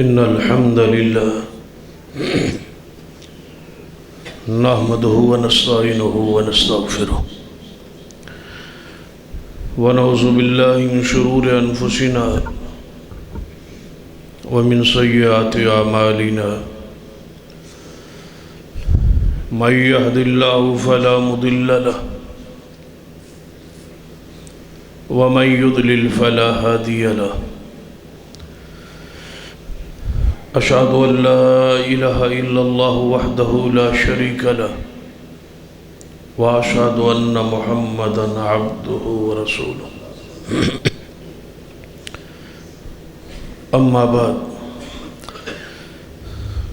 إن الحمد لله نحمده ونستعينه ونستغفره ونعوذ بالله من شرور أنفسنا ومن سيئات أعمالنا من يهد الله فلا مضل له ومن يضلل فلا هادي له أشهد أن لا إله إلا الله وحده لا شريك له وأشهد أن محمدًا عبده ورسوله أما بعد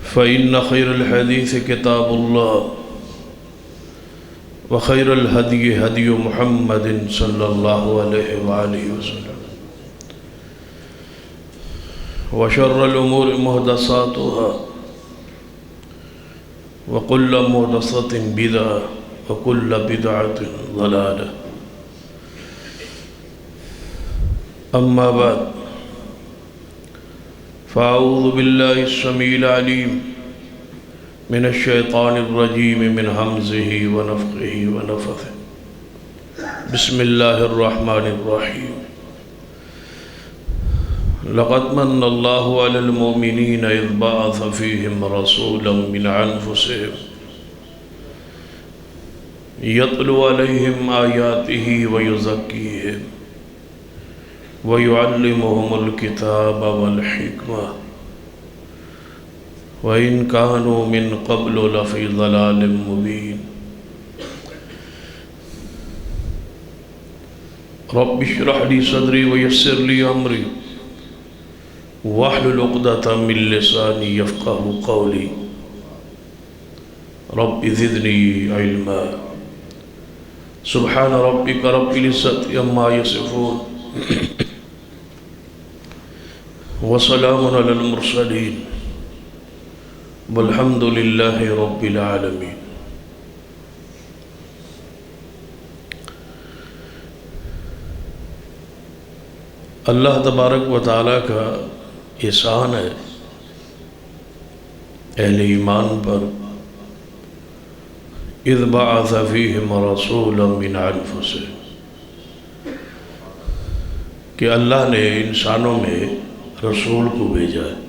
فإن خير الحديث كتاب الله وخير الهدي هدي محمد صلى الله عليه وآله وسلم وشر الأمور محدثاتها وكل محدثة بدعة وكل بدعة ضلالة أما بعد فأعوذ بالله السميع العليم من الشيطان الرجيم من همزه ونفخه ونفثه بسم الله الرحمن الرحيم لقد من الله على المؤمنين إذ بعث فيهم رسولا من أنفسهم يتلو عليهم آياته ويزكيهم ويعلمهم الكتاب والحكمة وإن كانوا من قبل لفي ضلال مبين رب اشرح لي صدري ويسر لي أمري واحلل عقدة من لساني يفقهوا قولي رب زدني علما سبحان ربك رب العزة عما يصفون وسلام على المرسلين والحمد لله رب العالمين اللہ تبارک و تعالیٰ کا احسان ہے اہل ایمان پر اذ بعث فیہم رسولا من انفسہم کہ اللہ نے انسانوں میں رسول کو بھیجا ہے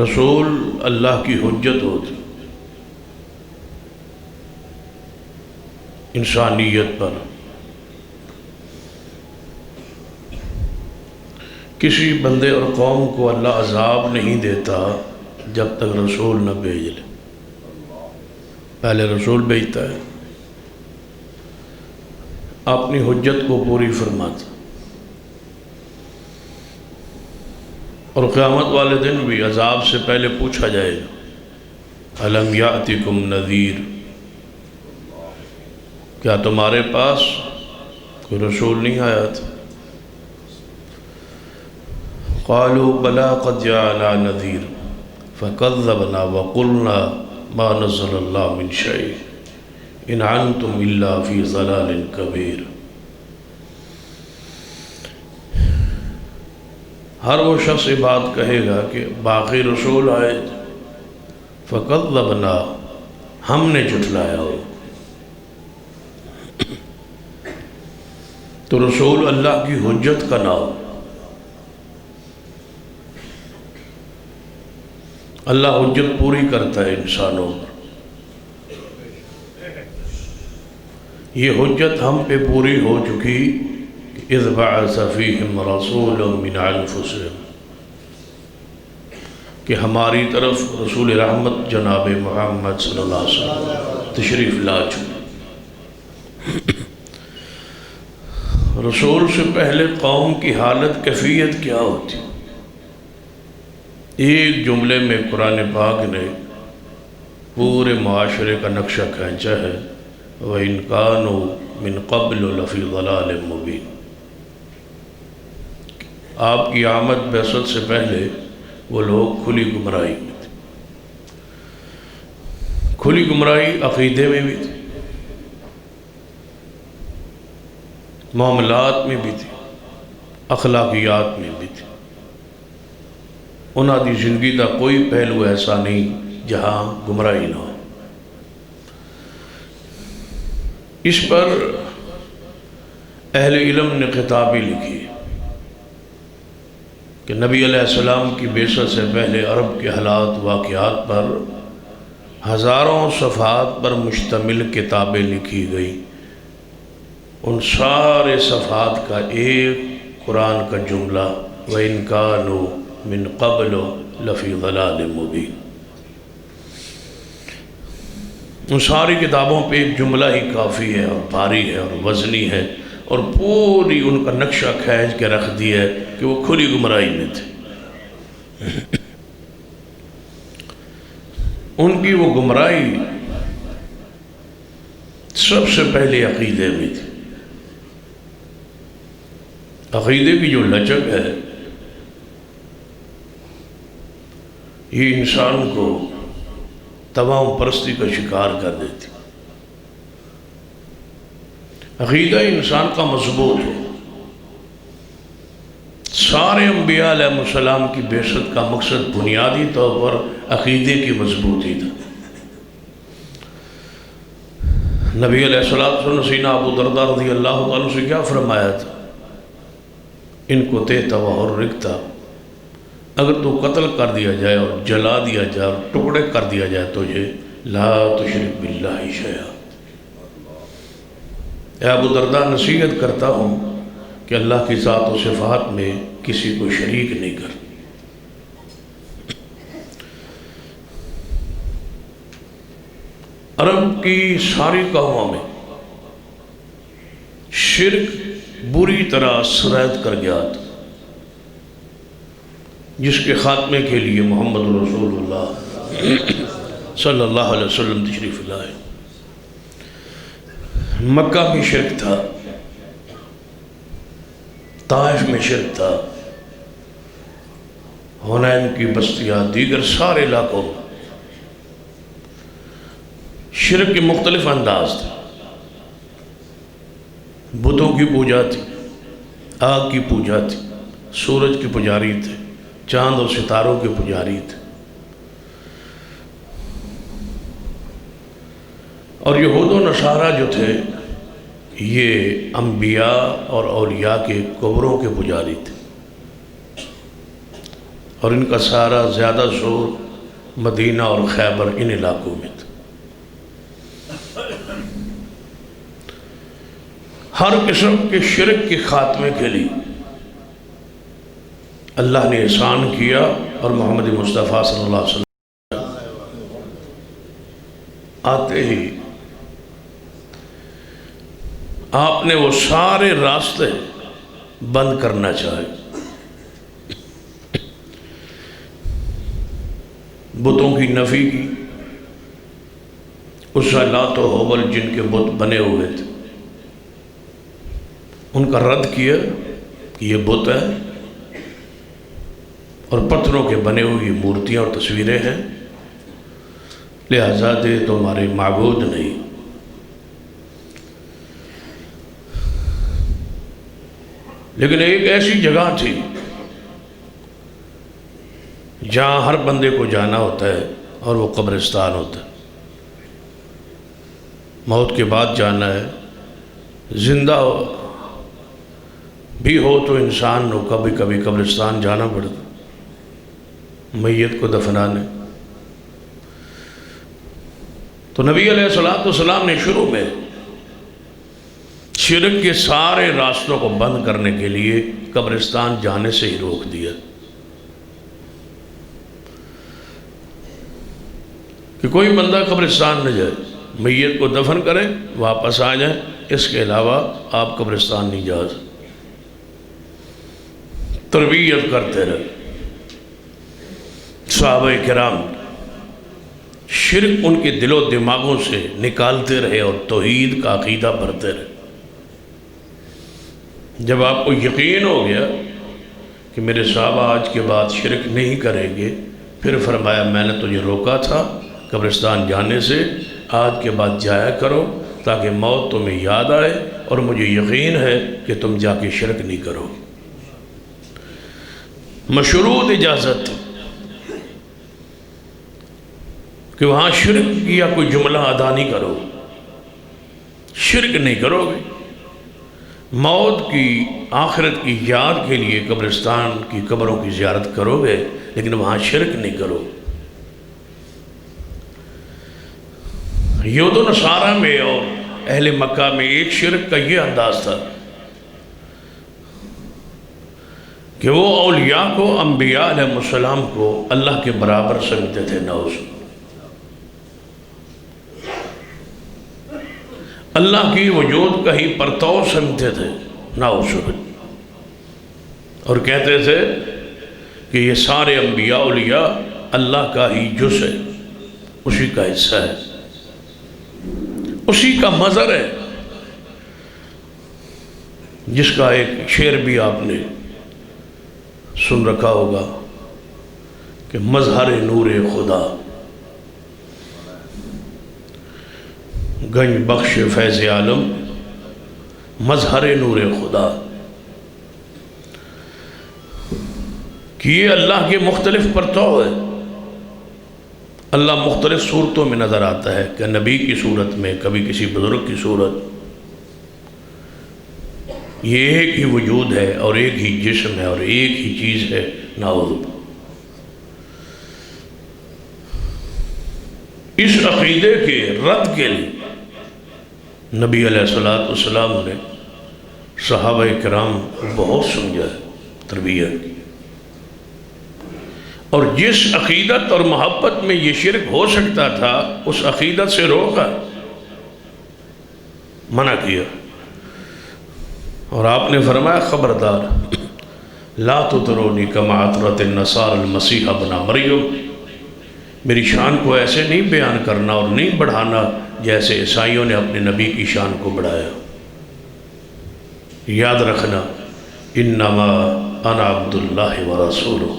رسول اللہ کی حجت ہوتی انسانیت پر کسی بندے اور قوم کو اللہ عذاب نہیں دیتا جب تک رسول نہ بھیج لے پہلے رسول بھیجتا ہے اپنی حجت کو پوری فرماتا اور قیامت والے دن بھی عذاب سے پہلے پوچھا جائے گا الم یاتکم نذیر کیا تمہارے پاس کوئی رسول نہیں آیا تھا قالوا بلا قد جاءنا نذیر فکذبنا وقلنا ما نزل اللہ من شیء ان انتم الا فی ضلال کبیر ہر وہ شخص یہ بات کہے گا کہ باقی رسول آئے فکذبنا ہم نے جھٹلایا ہو تو رسول اللہ کی حجت کا نام اللہ حجت پوری کرتا ہے انسانوں پر یہ حجت ہم پہ پوری ہو چکی اذ بعث فیہم رسولا من انفسہم کہ ہماری طرف رسول رحمت جناب محمد صلی اللہ علیہ وسلم تشریف لا چکے رسول سے پہلے قوم کی حالت کیفیت کیا ہوتی ایک جملے میں قرآن پاک نے پورے معاشرے کا نقشہ کھینچا ہے وَإِن كَانُوا مِن قَبْلُ لَفِي ضَلَالٍ مُبِينٍ آپ کی آمد بعثت سے پہلے وہ لوگ کھلی گمراہی میں تھے کھلی گمراہی عقیدے میں بھی تھی معاملات میں بھی تھی، اخلاقیات میں بھی تھی۔ انہاں دی زندگی دا کوئی پہلو ایسا نہیں جہاں گمراہی نہ ہو۔ اس پر اہل علم نے کتابیں لکھی کہ نبی علیہ السلام کی بعثت سے پہلے عرب کے حالات واقعات پر ہزاروں صفحات پر مشتمل کتابیں لکھی گئی۔ ان سارے صفحات کا ایک قرآن کا جملہ وَإِن كَانُوا مِن قَبْلُ لَفِي ضَلَالٍ مُبِينٍ، ان ساری کتابوں پہ ایک جملہ ہی کافی ہے اور بھاری ہے اور وزنی ہے، اور پوری ان کا نقشہ کھینچ کے رکھ دی ہے کہ وہ کھلی گمراہی میں تھے۔ ان کی وہ گمراہی سب سے پہلے عقیدے میں تھی۔ عقیدے کی جو لچک ہے یہ انسان کو تمام پرستی کا شکار کر دیتی۔ عقیدہ انسان کا مضبوط ہو۔ سارے انبیاء علیہ السلام کی بعثت کا مقصد بنیادی طور پر عقیدے کی مضبوطی تھا۔ نبی علیہ السلام سیدنا ابو درداء رضی اللہ عنہ سے کیا فرمایا تھا؟ ان کو تیتا اور رکھتا، اگر تو قتل کر دیا جائے اور جلا دیا جائے اور ٹکڑے کر دیا جائے تجھے، لا تشرک باللہ شیئا۔ اے ابو درداء، نصیحت کرتا ہوں کہ اللہ کی ذات و صفات میں کسی کو شریک نہیں کر۔ عرب کی ساری قوموں میں شرک بری طرح سرایت کر گیا تھا، جس کے خاتمے کے لیے محمد رسول اللہ صلی اللہ علیہ وسلم تشریف لائے۔ مکہ میں شرک تھا، طائف میں شرک تھا، حنین کی بستیاں، دیگر سارے علاقوں میں شرک کے مختلف انداز تھے۔ بتوں کی پوجا تھی، آگ کی پوجا تھی، سورج کے پجاری تھے، چاند اور ستاروں کے پجاری تھے۔ اور یہود و نصارہ جو تھے یہ انبیاء اور اولیاء کے قبروں کے پجاری تھے، اور ان کا سارا زیادہ زور مدینہ اور خیبر ان علاقوں میں تھا۔ ہر قسم کے شرک کے خاتمے کے لیے اللہ نے احسان کیا، اور محمد مصطفیٰ صلی اللہ علیہ وسلم آتے ہی آپ نے وہ سارے راستے بند کرنا چاہے۔ بتوں کی نفی کی، اس لات و حبل جن کے بت بنے ہوئے تھے ان کا رد کیا کہ یہ بت ہے اور پتھروں کے بنے ہوئی مورتیاں اور تصویریں ہیں، لہذا دے تمہارے معبود نہیں۔ لیکن ایک ایسی جگہ تھی جہاں ہر بندے کو جانا ہوتا ہے، اور وہ قبرستان ہوتا ہے۔ موت کے بعد جانا ہے، زندہ بھی ہو تو انسان کو کبھی کبھی قبرستان جانا پڑتا میت کو دفنانے۔ تو نبی علیہ السلام نے شروع میں شرک کے سارے راستوں کو بند کرنے کے لیے قبرستان جانے سے ہی روک دیا کہ کوئی بندہ قبرستان نہ جائے، میت کو دفن کریں واپس آ جائیں، اس کے علاوہ آپ قبرستان نہیں جا سکتے۔ تربیت کرتے رہے صحابہ کرام، شرک ان کے دل و دماغوں سے نکالتے رہے اور توحید کا عقیدہ بھرتے رہے۔ جب آپ کو یقین ہو گیا کہ میرے صحابہ آج کے بعد شرک نہیں کریں گے، پھر فرمایا میں نے تجھے روکا تھا قبرستان جانے سے، آج کے بعد جایا کرو تاکہ موت تمہیں یاد آئے اور مجھے یقین ہے کہ تم جا کے شرک نہیں کرو گے۔ مشروط اجازت کہ وہاں شرک یا کوئی جملہ ادا نہیں کرو، شرک نہیں کرو گے۔ موت کی آخرت کی یاد کے لیے قبرستان کی قبروں کی زیارت کرو گے، لیکن وہاں شرک نہیں کرو۔ یہود و نصارہ میں اور اہل مکہ میں ایک شرک کا یہ انداز تھا کہ وہ اولیاء کو، انبیاء علیہ السلام کو اللہ کے برابر سمجھتے تھے، نعوذ، اللہ کی وجود کا ہی پرتو سمجھتے تھے، نعوذ، اور کہتے تھے کہ یہ سارے انبیاء اولیاء اللہ کا ہی جز ہے، اسی کا حصہ ہے، اسی کا مظہر ہے، جس کا ایک شعر بھی آپ نے سن رکھا ہوگا کہ مظہر نور خدا، گنج بخش فیض عالم، مظہر نور خدا، کہ یہ اللہ کے مختلف پرتو ہے۔ اللہ مختلف صورتوں میں نظر آتا ہے، کہ نبی کی صورت میں، کبھی کسی بزرگ کی صورت۔ یہ ایک ہی وجود ہے اور ایک ہی جسم ہے اور ایک ہی چیز ہے، نعوذ۔ اس عقیدے کے رد کے لیے نبی علیہ السلام نے صحابہ کرام کو بہت سمجھا ہے، تربیت کی، اور جس عقیدت اور محبت میں یہ شرک ہو سکتا تھا اس عقیدت سے روکا، منع کیا، اور آپ نے فرمایا خبردار، لا تطرونی کما اطرت النصارى المسیح ابن مریم، میری شان کو ایسے نہیں بیان کرنا اور نہیں بڑھانا جیسے عیسائیوں نے اپنے نبی کی شان کو بڑھایا۔ یاد رکھنا، انما انا عبداللہ ورسولہ،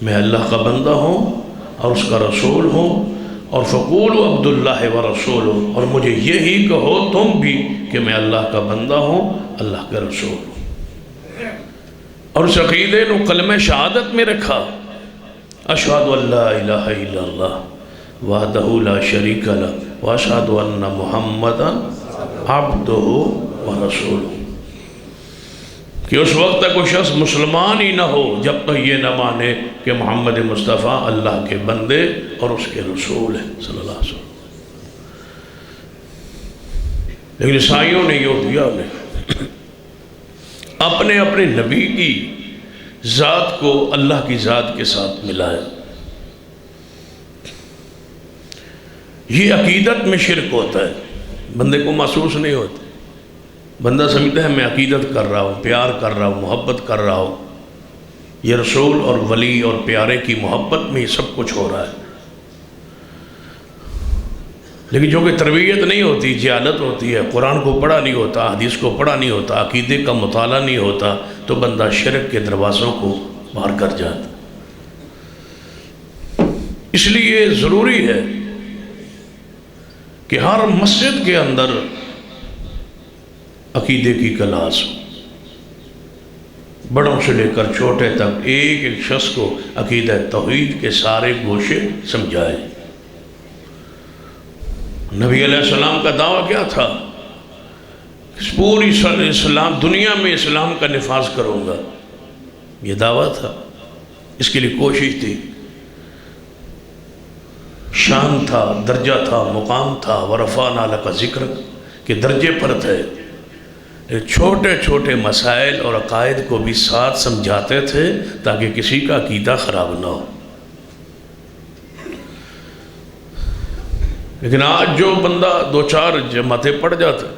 میں اللہ کا بندہ ہوں اور اس کا رسول ہوں، اور فقولوا عبداللہ ورسولہ، اور مجھے یہی کہو تم بھی کہ میں اللہ کا بندہ ہوں، اللہ کا رسول ہوں۔ اور اس عقیدے نو کلمہ شہادت میں رکھا، اشہد ان لا الہ الا اللہ وحدہ لا شریک لہ واشہد ان محمدا عبدہ ورسولہ، کہ اس وقت تک کوئی شخص مسلمان ہی نہ ہو جب تک یہ نہ مانے کہ محمد مصطفیٰ اللہ کے بندے اور اس کے رسول ہیں صلی اللہ علیہ وسلم۔ لیکن عیسائیوں نے، یہودیوں نے اپنے اپنے نبی کی ذات کو اللہ کی ذات کے ساتھ ملایا۔ یہ عقیدت میں شرک ہوتا ہے، بندے کو محسوس نہیں ہوتا، بندہ سمجھتا ہے میں عقیدت کر رہا ہوں، پیار کر رہا ہوں، محبت کر رہا ہوں، یہ رسول اور ولی اور پیارے کی محبت میں یہ سب کچھ ہو رہا ہے۔ لیکن جو کہ تربیت نہیں ہوتی، جہالت ہوتی ہے، قرآن کو پڑھا نہیں ہوتا، حدیث کو پڑھا نہیں ہوتا، عقیدے کا مطالعہ نہیں ہوتا، تو بندہ شرک کے دروازوں کو پار کر جاتا۔ اس لیے ضروری ہے کہ ہر مسجد کے اندر عقیدے کی کلاس ہو، بڑوں سے لے کر چھوٹے تک ایک ایک شخص کو عقیدہ توحید کے سارے گوشے سمجھائے۔ نبی علیہ السلام کا دعویٰ کیا تھا؟ پوری اسلام، دنیا میں اسلام کا نفاذ کروں گا، یہ دعویٰ تھا، اس کے لیے کوشش تھی، شان تھا، درجہ تھا، مقام تھا، ورفعنا لک ذکرک کے درجے پر تھے۔ چھوٹے چھوٹے مسائل اور عقائد کو بھی ساتھ سمجھاتے تھے تاکہ کسی کا عقیدہ خراب نہ ہو۔ لیکن آج جو بندہ دو چار جماعتیں پڑھ جاتا ہے،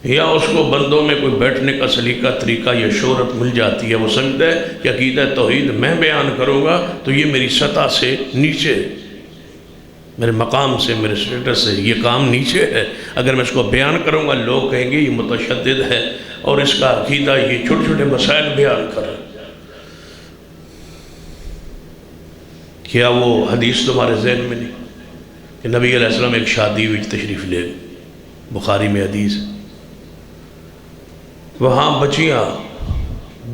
یا اس کو بندوں میں کوئی بیٹھنے کا سلیقہ طریقہ یا شہرت مل جاتی ہے، وہ سمجھتا ہے کہ عقیدہ توحید میں بیان کروں گا تو یہ میری سطح سے نیچے، میرے مقام سے، میرے سٹیٹس سے یہ کام نیچے ہے، اگر میں اس کو بیان کروں گا لوگ کہیں گے یہ متشدد ہے اور اس کا عقیدہ یہ چھوٹے چھوٹے مسائل بیان کر رہا ہے۔ کیا وہ حدیث تمہارے ذہن میں نہیں کہ نبی علیہ السلام ایک شادی وچ تشریف لے گئے، بخاری میں حدیث، وہاں بچیاں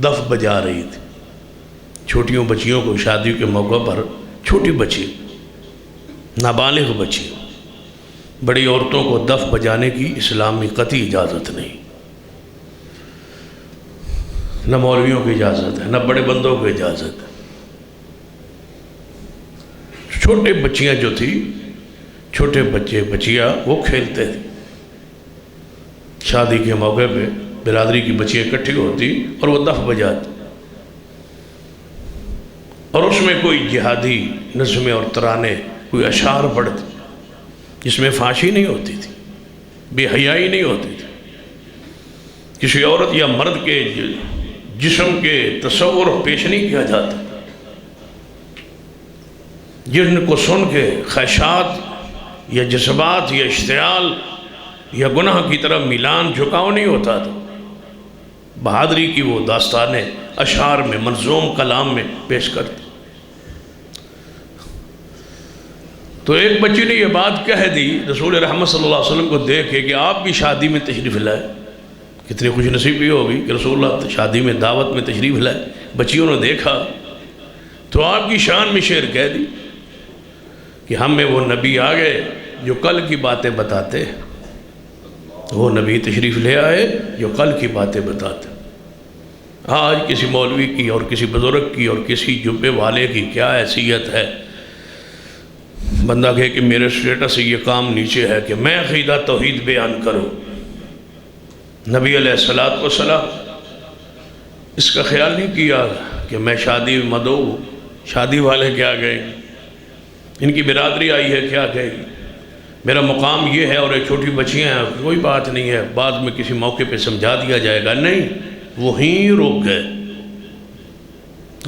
دف بجا رہی تھی، چھوٹیوں بچیوں کو شادی کے موقع پر، چھوٹی بچی نابالغ بچی، بڑی عورتوں کو دف بجانے کی اسلامی قطعی اجازت نہیں، نہ مولویوں کی اجازت ہے، نہ بڑے بندوں کی اجازت ہے۔ چھوٹے بچیاں جو تھی، چھوٹے بچے بچیاں وہ کھیلتے تھے، شادی کے موقع پہ برادری کی بچیاں اکٹھی ہوتی اور وہ دف بجاتی، اور اس میں کوئی جہادی نظمیں اور ترانے، کوئی اشعار پڑھتے جس میں فحاشی نہیں ہوتی تھی، بے حیائی نہیں ہوتی تھی، کسی عورت یا مرد کے جسم کے تصور پیش نہیں کیا جاتا، جن کو سن کے خواہشات یا جذبات یا اشتعال یا گناہ کی طرف میلان جھکاؤ نہیں ہوتا تھا، بہادری کی وہ داستانیں اشعار میں، منظوم کلام میں پیش کرتے۔ تو ایک بچی نے یہ بات کہہ دی رسول رحمت صلی اللہ علیہ وسلم کو دیکھے کہ آپ بھی شادی میں تشریف لائے، کتنی خوش نصیبی ہوگی کہ رسول اللہ شادی میں دعوت میں تشریف لائے۔ بچیوں نے دیکھا تو آپ کی شان میں شعر کہہ دی کہ ہم میں وہ نبی آ گئے جو کل کی باتیں بتاتے، وہ نبی تشریف لے آئے جو کل کی باتیں بتاتے۔ آج کسی مولوی کی اور کسی بزرگ کی اور کسی جمعے والے کی کیا حیثیت ہے، بندہ کہے کہ میرے سٹیٹس سے یہ کام نیچے ہے کہ میں عقیدہ توحید بیان کروں۔ نبی علیہ السلام اس کا خیال نہیں کیا کہ میں شادی میں مدعو ہوں، شادی والے کیا کہیں گے، ان کی برادری آئی ہے کیا کہے گی، میرا مقام یہ ہے اور ایک چھوٹی بچیاں ہیں، کوئی بات نہیں ہے، بعد میں کسی موقع پہ سمجھا دیا جائے گا۔ نہیں، وہیں رک گئے،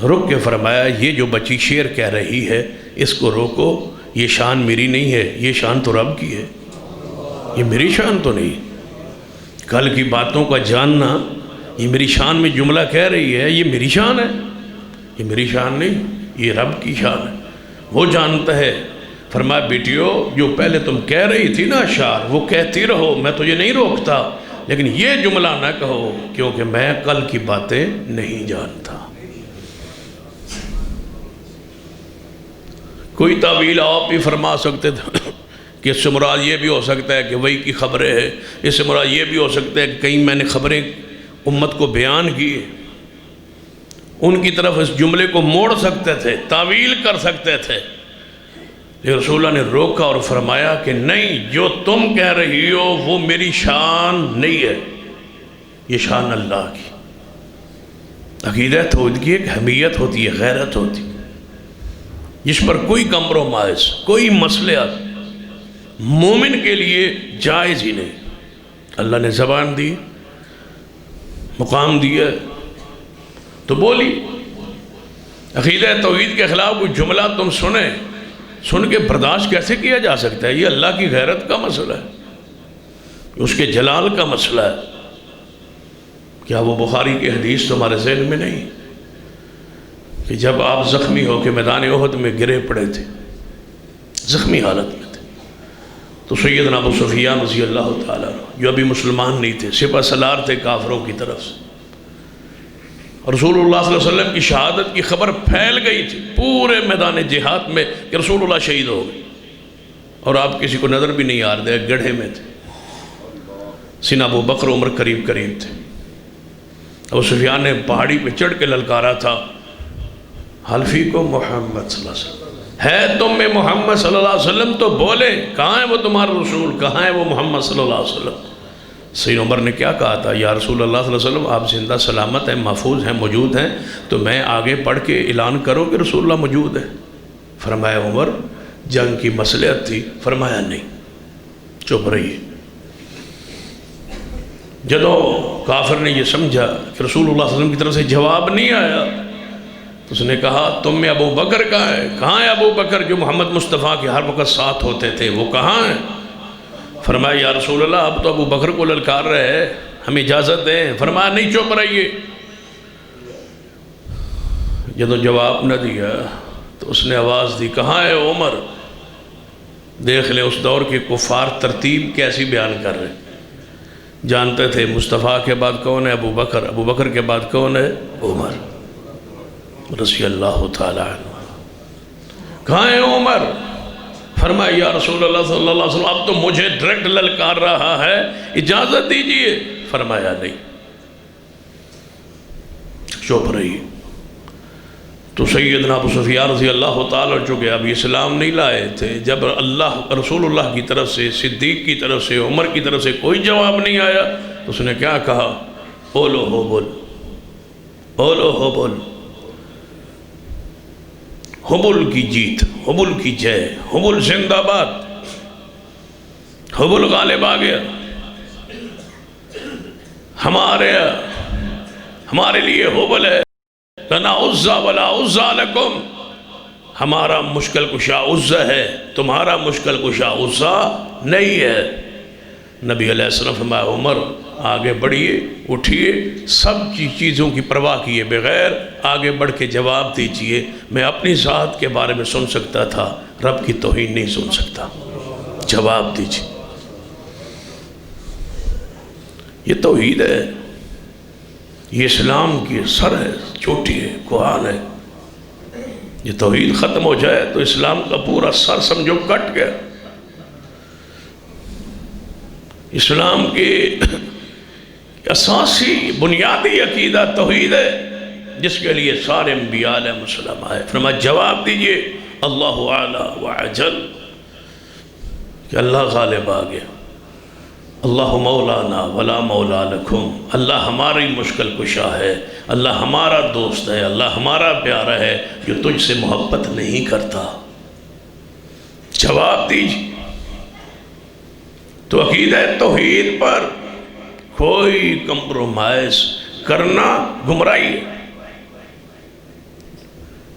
رک کے فرمایا یہ جو بچی شعر کہہ رہی ہے اس کو روکو، یہ شان میری نہیں ہے، یہ شان تو رب کی ہے، یہ میری شان تو نہیں۔ کل کی باتوں کا جاننا، یہ میری شان میں جملہ کہہ رہی ہے، یہ میری شان ہے، یہ میری شان نہیں، یہ رب کی شان ہے، وہ جانتا ہے۔ فرمایا بیٹیو جو پہلے تم کہہ رہی تھی نا اشعار، وہ کہتی رہو، میں تجھے نہیں روکتا، لیکن یہ جملہ نہ کہو کیونکہ میں کل کی باتیں نہیں جانتا۔ کوئی تعویل آپ بھی فرما سکتے تھے کہ اس سے مراد یہ بھی ہو سکتا ہے کہ وہی کی خبریں ہیں، اس سے مراد یہ بھی ہو سکتا ہے کہ کہیں میں نے خبریں امت کو بیان کی، ان کی طرف اس جملے کو موڑ سکتے تھے، تعویل کر سکتے تھے، لیکن رسول اللہ نے روکا اور فرمایا کہ نہیں، جو تم کہہ رہی ہو وہ میری شان نہیں ہے، یہ شان اللہ کی۔ عقیدہ توحید کی ایک حمیت ہوتی ہے، غیرت ہوتی ہے، جس پر کوئی کمپرومائز، کوئی مصلحت مومن کے لیے جائز ہی نہیں۔ اللہ نے زبان دی، مقام دیا تو بولی۔ عقیدہ توحید کے خلاف کوئی جملہ تم سن کے برداشت کیسے کیا جا سکتا ہے؟ یہ اللہ کی غیرت کا مسئلہ ہے، اس کے جلال کا مسئلہ ہے۔ کیا وہ بخاری کی حدیث تمہارے ذہن میں نہیں کہ جب آپ زخمی ہو کے میدان احد میں گرے پڑے تھے، زخمی حالت میں تھے، تو سیدنا ابو سفیان رضی اللہ تعالیٰ جو ابھی مسلمان نہیں تھے، سپہ سالار تھے کافروں کی طرف سے، رسول اللہ صلی اللہ علیہ وسلم کی شہادت کی خبر پھیل گئی تھی پورے میدان جہاد میں کہ رسول اللہ شہید ہو گئے، اور آپ کسی کو نظر بھی نہیں آ رہے، گڑھے میں تھے، سینہ ابو بکر عمر قریب تھے۔ ابو سفیان نے پہاڑی پہ چڑھ کے للکارا تھا، حلفی کو محمد صلی اللہ علیہ وسلم ہے، تم میں محمد صلی اللہ علیہ وسلم تو بولے، کہاں ہے وہ تمہارا رسول، کہاں ہے وہ محمد صلی اللہ علیہ وسلم؟ سید عمر نے کیا کہا تھا، یا رسول اللہ صلی اللہ علیہ وسلم آپ زندہ سلامت ہیں، محفوظ ہیں، موجود ہیں، تو میں آگے پڑھ کے اعلان کروں کہ رسول اللہ موجود ہے؟ فرمایا عمر جنگ کی مصلحت تھی، فرمایا نہیں، چپ رہیے۔ جدو کافر نے یہ سمجھا کہ رسول اللہ صلی اللہ علیہ وسلم کی طرف سے جواب نہیں آیا تو اس نے کہا تم میں ابو بکر کہاں ہے ابو بکر جو محمد مصطفیٰ کے ہر وقت ساتھ ہوتے تھے، وہ کہاں ہیں؟ فرمایا یا رسول اللہ اب تو ابو بکر کو للکار رہے ہیں، ہمیں اجازت دیں۔ فرمایا نہیں، چپ رہیے۔ جدو جواب نہ دیا تو اس نے آواز دی، کہاں ہے عمر؟ دیکھ لیں اس دور کے کفار ترتیب کیسی بیان کر رہے ہیں۔ جانتے تھے مصطفیٰ کے بعد کون ہے؟ ابو بکر، ابو بکر کے بعد کون ہے؟ عمر رضی اللہ تعالی عنہ۔ کہاں ہے عمر؟ فرمایا یا رسول اللہ صلی اللہ علیہ وسلم اب تو مجھے ڈائریکٹ للکار رہا ہے، اجازت دیجئے۔ فرمایا نہیں، چپ رہی۔ تو سیدنا ابو سفیان رضی اللہ تعالیٰ جو کہ ابھی اسلام نہیں لائے تھے، جب رسول اللہ کی طرف سے، صدیق کی طرف سے، عمر کی طرف سے کوئی جواب نہیں آیا تو اس نے کیا کہا؟ اولو ہو بول، اولو ہو بول، حبل کی جیت، حبل کی جے، حبل زندہ باد، حبل غالب آ گیا۔ ہمارے لیے حبل ہے، لنا عزا ولا عزا لکم، ہمارا مشکل کشا عزا ہے، تمہارا مشکل کشا عزا نہیں ہے۔ نبی علیہ السلام فرمایا عمر آگے بڑھیے، اٹھیے، سب چیزوں کی پرواہ کیے بغیر آگے بڑھ کے جواب دیجئے۔ میں اپنی ذات کے بارے میں سن سکتا تھا، رب کی توہین نہیں سن سکتا، جواب دیجئے۔ یہ توحید ہے، یہ اسلام کی سر ہے، چوٹی ہے، کوہان ہے۔ یہ توحید ختم ہو جائے تو اسلام کا پورا سر سمجھو کٹ گیا۔ اسلام کی اساسی بنیادی عقیدہ توحید ہے، جس کے لیے سارے انبیاء علیہ السلام آئے۔ فرمایا جواب دیجئے، اللہ اعلیٰ وعجل، کہ اللہ غالب آ گیا۔ اللہ مولانا ولا مولا لکم، اللہ ہماری مشکل کشا ہے، اللہ ہمارا دوست ہے، اللہ ہمارا پیارا ہے، جو تجھ سے محبت نہیں کرتا۔ جواب دیجئے۔ تو عقیدہ توحید پر کوئی کمپرومائز کرنا گمراہی ہے۔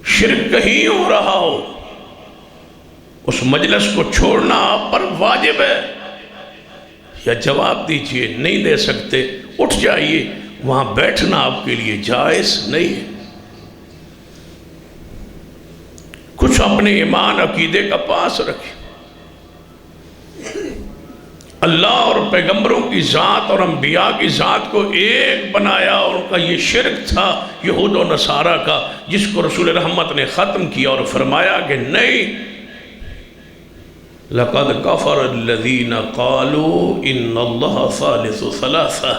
شرک کہیں ہو رہا ہو، اس مجلس کو چھوڑنا آپ پر واجب ہے، یا جواب دیجئے۔ نہیں دے سکتے اٹھ جائیے، وہاں بیٹھنا آپ کے لیے جائز نہیں ہے۔ کچھ اپنے ایمان عقیدے کا پاس رکھیں۔ اللہ اور پیغمبروں کی ذات اور انبیاء کی ذات کو ایک بنایا، اور ان کا یہ شرک تھا یہود و نصارہ کا، جس کو رسول رحمت نے ختم کیا اور فرمایا کہ نہیں، لَقَدْ كَفَرَ الَّذِينَ قَالُوا إِنَّ اللَّهَ ثَالِثُ ثَلَاثَةٍ،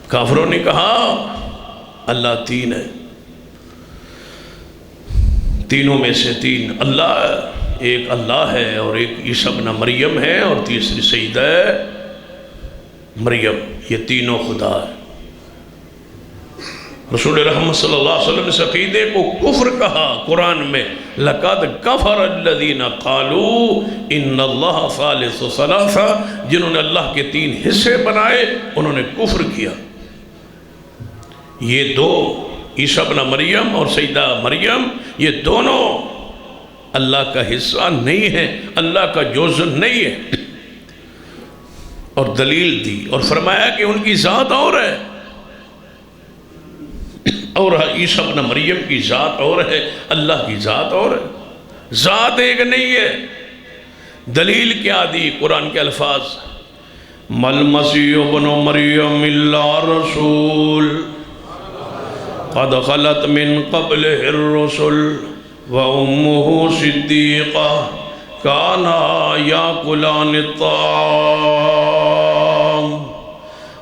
کافروں نے کہا اللہ تین ہے، تینوں میں سے تین اللہ ہے، ایک اللہ ہے اور ایک عیسیٰ ابن مریم ہے اور تیسری سیدہ مریم، یہ تینوں خدا ہے۔ رسول رحمت صلی اللہ علیہ وسلم اس عقیدے کو کفر کہا قرآن میں، لَقَدْ كَفَرَ الَّذِينَ قَالُوا إِنَّ اللَّهَ ثَالِثُ ثَلَاثَةٍ، جنہوں نے اللہ کے تین حصے بنائے انہوں نے کفر کیا۔ یہ دو عیسیٰ ابن مریم اور سیدہ مریم، یہ دونوں اللہ کا حصہ نہیں ہے، اللہ کا جز نہیں ہے۔ اور دلیل دی اور فرمایا کہ ان کی ذات اور ہے، اور عیسیٰ ابن مریم کی ذات اور ہے، اللہ کی ذات اور ہے، ذات ایک نہیں ہے۔ دلیل کیا دی؟ قرآن کے الفاظ، مَا الْمَسِيحُ ابْنُ مَرْيَمَ إِلَّا رَسُولٌ قَدْ خَلَتْ مِن قَبْلِهِ الرُّسُلُ وَأُمُّهُ صِدِّيقَةٌ كَانَا يَأْكُلَانِ الطَّعَامَ۔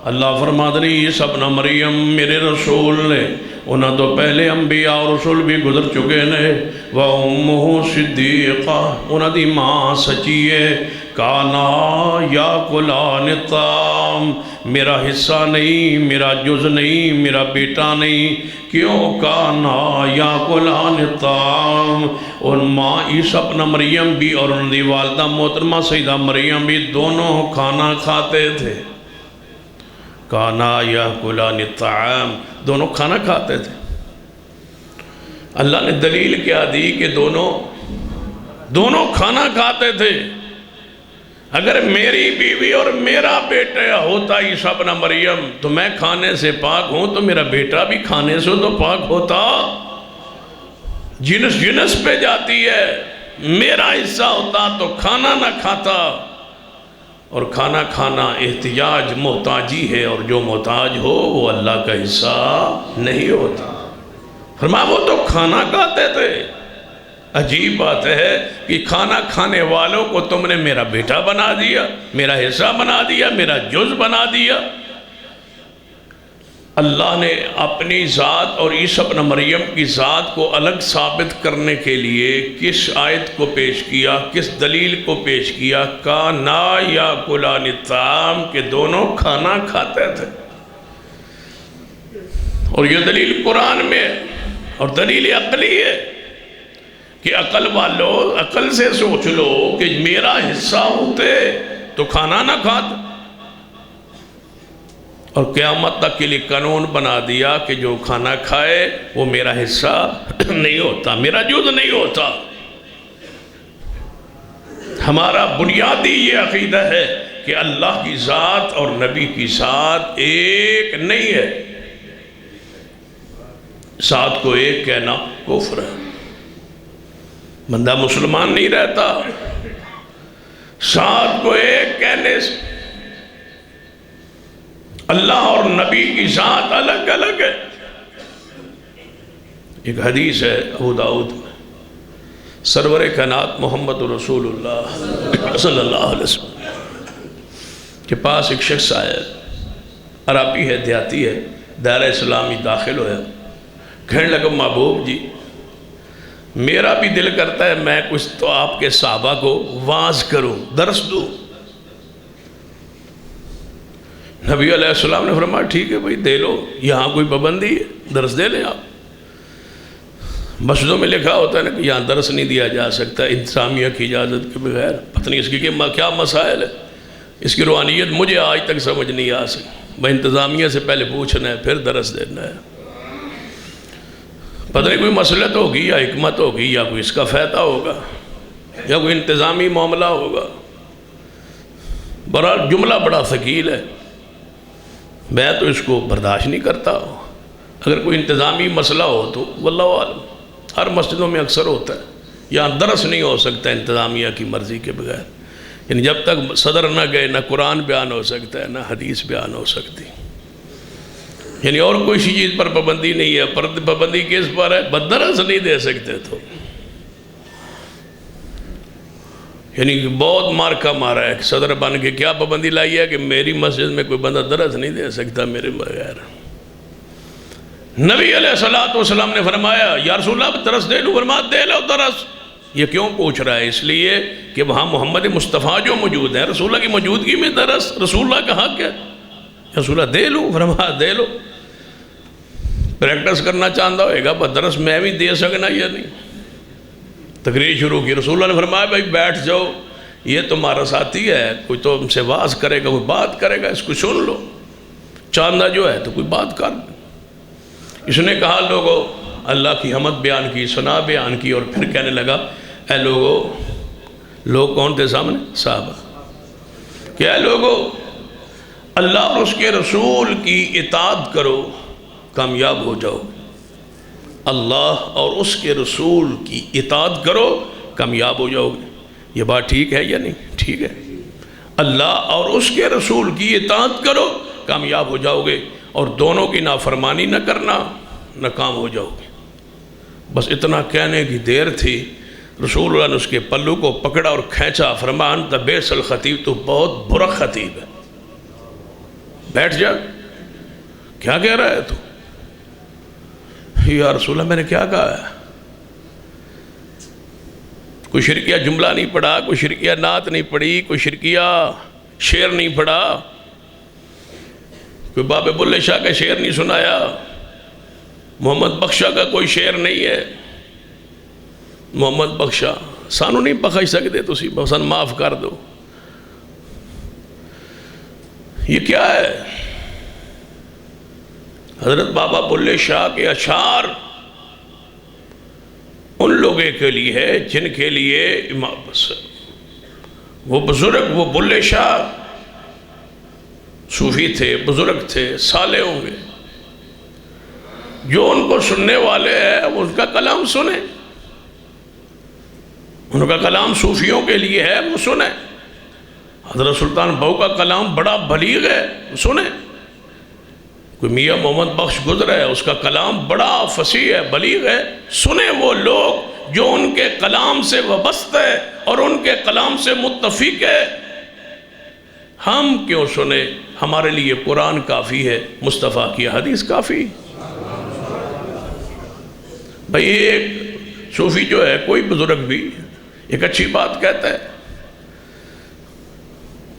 اللہ فرماتے ہیں عیسیٰ ابن مریم میرے رسول نے، انہاں تو پہلے انبیاء اور رسول بھی گزر چکے نے، وَأُمُّهُ صِدِّيقَةٌ، انہاں دی ماں سچی ہے، کانا یاکلان الطعام، میرا حصہ نہیں، میرا جز نہیں، میرا بیٹا نہیں۔ کیوں؟ کانا یاکلان الطعام، ان ماں عیسیٰ ابن مریم بھی اور ان دی والدہ محترمہ سیدہ مریم بھی دونوں کھانا کھاتے تھے۔ کانا یاکلان الطعام، دونوں کھانا کھاتے تھے۔ اللہ نے دلیل کیا دی کہ دونوں کھانا کھاتے تھے۔ اگر میری بیوی اور میرا بیٹا ہوتا عیسیٰ ابن مریم تو میں کھانے سے پاک ہوں تو میرا بیٹا بھی کھانے سے تو پاک ہوتا۔ جنس پہ جاتی ہے، میرا حصہ ہوتا تو کھانا نہ کھاتا، اور کھانا کھانا احتیاج محتاجی ہے، اور جو محتاج ہو وہ اللہ کا حصہ نہیں ہوتا۔ فرمایا وہ تو کھانا کھاتے تھے۔ عجیب بات ہے کہ کھانا کھانے والوں کو تم نے میرا بیٹا بنا دیا، میرا حصہ بنا دیا، میرا جز بنا دیا۔ اللہ نے اپنی ذات اور عیسیٰ ابن مریم کی ذات کو الگ ثابت کرنے کے لیے کس آیت کو پیش کیا، کس دلیل کو پیش کیا؟ کانا یاکلان الطعام، کہ دونوں کھانا کھاتے تھے۔ اور یہ دلیل قرآن میں ہے، اور دلیل عقلی ہے کہ عقل والو عقل سے سوچ لو کہ میرا حصہ ہوتے تو کھانا نہ کھاتے، اور قیامت تک کے لیے قانون بنا دیا کہ جو کھانا کھائے وہ میرا حصہ نہیں ہوتا، میرا جز نہیں ہوتا۔ ہمارا بنیادی یہ عقیدہ ہے کہ اللہ کی ذات اور نبی کی ذات ایک نہیں ہے۔ ذات کو ایک کہنا کفر ہے، بندہ مسلمان نہیں رہتا۔ ذات کو ایک کہنے سے اللہ اور نبی کی ذات الگ الگ ہے۔ ایک حدیث ہے ابو داؤد میں، سرور کائنات محمد رسول اللہ صلی اللہ علیہ وسلم کے پاس ایک شخص آیا، عربی ہے، دیہاتی ہے، دائرہ اسلامی داخل ہوا، کہنے لگا محبوب جی میرا بھی دل کرتا ہے میں کچھ تو آپ کے صحابہ کو واعظ کروں، درس دوں۔ نبی علیہ السلام نے فرمایا ٹھیک ہے بھائی دے لو، یہاں کوئی پابندی ہے، درس دے لیں آپ۔ مسجدوں میں لکھا ہوتا ہے نا کہ یہاں درس نہیں دیا جا سکتا انتظامیہ کی اجازت کے بغیر، پتہ نہیں اس کی کیا مسائل ہے، اس کی روحانیت مجھے آج تک سمجھ نہیں آ سکی۔ میں انتظامیہ سے پہلے پوچھنا ہے پھر درس دینا ہے، پتہ نہیں کوئی مسئلت ہوگی یا حکمت ہوگی یا کوئی اس کا فائدہ ہوگا یا کوئی انتظامی معاملہ ہوگا۔ بہرحال جملہ بڑا ثقیل ہے، میں تو اس کو برداشت نہیں کرتا۔ اگر کوئی انتظامی مسئلہ ہو تو واللہ عالم، ہر مسجدوں میں اکثر ہوتا ہے، یہاں درس نہیں ہو سکتا انتظامیہ کی مرضی کے بغیر، یعنی جب تک صدر نہ گئے نہ قرآن بیان ہو سکتا ہے نہ حدیث بیان ہو سکتی، یعنی اور کوئی چیز پر پابندی نہیں ہے۔ پابندی کس پر ہے؟ بدرس نہیں دے سکتے تو، یعنی بہت مارکا مارا ہے، صدر بن کے کیا پابندی لائی ہے کہ میری مسجد میں کوئی بندہ درس نہیں دے سکتا میرے بغیر۔ نبی علیہ السلام نے فرمایا یا رسول اللہ درس دے لوں، فرمایا دے لو درس۔ یہ کیوں پوچھ رہا ہے؟ اس لیے کہ وہاں محمد مصطفیٰ جو موجود ہیں، رسول اللہ کی موجودگی میں درس رسول اللہ کا حق ہے۔ رسول اللہ دے لوں، فرمایا دے لو۔ پریکٹس کرنا چاہتا ہوئے گا پر درس میں بھی دے سکنا یا نہیں۔ تقریر شروع کی، رسول اللہ نے فرمایا بھائی بیٹھ جاؤ، یہ تمہارا ساتھی ہے، کوئی تو ہم سے واز کرے گا، کوئی بات کرے گا، اس کو سن لو۔ چاندہ جو ہے تو کوئی بات کر۔ اس نے کہا لوگو اللہ کی حمد بیان کی، ثنا بیان کی، اور پھر کہنے لگا اے لوگو، لوگ کون تھے سامنے؟ صحابہ، کہ اے لوگو اللہ اور اس کے رسول کی اطاعت کرو کامیاب ہو جاؤ۔ اللہ اور اس کے رسول کی اطاعت کرو کامیاب ہو جاؤ گے۔ یہ بات ٹھیک ہے یا نہیں؟ ٹھیک ہے۔ اللہ اور اس کے رسول کی اطاعت کرو کامیاب ہو جاؤ گے، اور دونوں کی نافرمانی نہ کرنا، ناکام ہو جاؤ گے۔ بس اتنا کہنے کی دیر تھی، رسول اللہ نے اس کے پلو کو پکڑا اور کھینچا، فرمایا انت بیس الخطیب، تو بہت برا خطیب ہے، بیٹھ جا۔ کیا کہہ رہا ہے تو؟ یا رسول اللہ میں نے کیا کہا ہے؟ کوئی شرکیہ جملہ نہیں پڑھا، کوئی شرکیہ نعت نہیں پڑھی، کوئی شرکیہ شعر نہیں پڑھا، کوئی باب بلے شاہ کا شعر نہیں سنایا، محمد بخشا کا کوئی شعر نہیں ہے۔ محمد بخشا سانو نہیں بخش سکتے، تسی بسن معاف کر دو۔ یہ کیا ہے؟ حضرت بابا بلے شاہ کے اشعار ان لوگوں کے لیے ہے جن کے لیے وہ بزرگ، وہ بلے شاہ صوفی تھے، بزرگ تھے، صالح ہوں گے، جو ان کو سننے والے ہیں ان کا کلام سنیں۔ ان کا کلام صوفیوں کے لیے ہے، وہ سنیں۔ حضرت سلطان بہو کا کلام بڑا بلیغ ہے، وہ سنیں۔ کوئی میاں محمد بخش گزرا ہے، اس کا کلام بڑا فصیح ہے، بلیغ ہے، سنیں وہ لوگ جو ان کے کلام سے وابستہ ہے اور ان کے کلام سے متفق ہے۔ ہم کیوں سنیں؟ ہمارے لیے قرآن کافی ہے، مصطفیٰ کی حدیث کافی۔ بھئی ایک صوفی جو ہے، کوئی بزرگ بھی ایک اچھی بات کہتا ہے،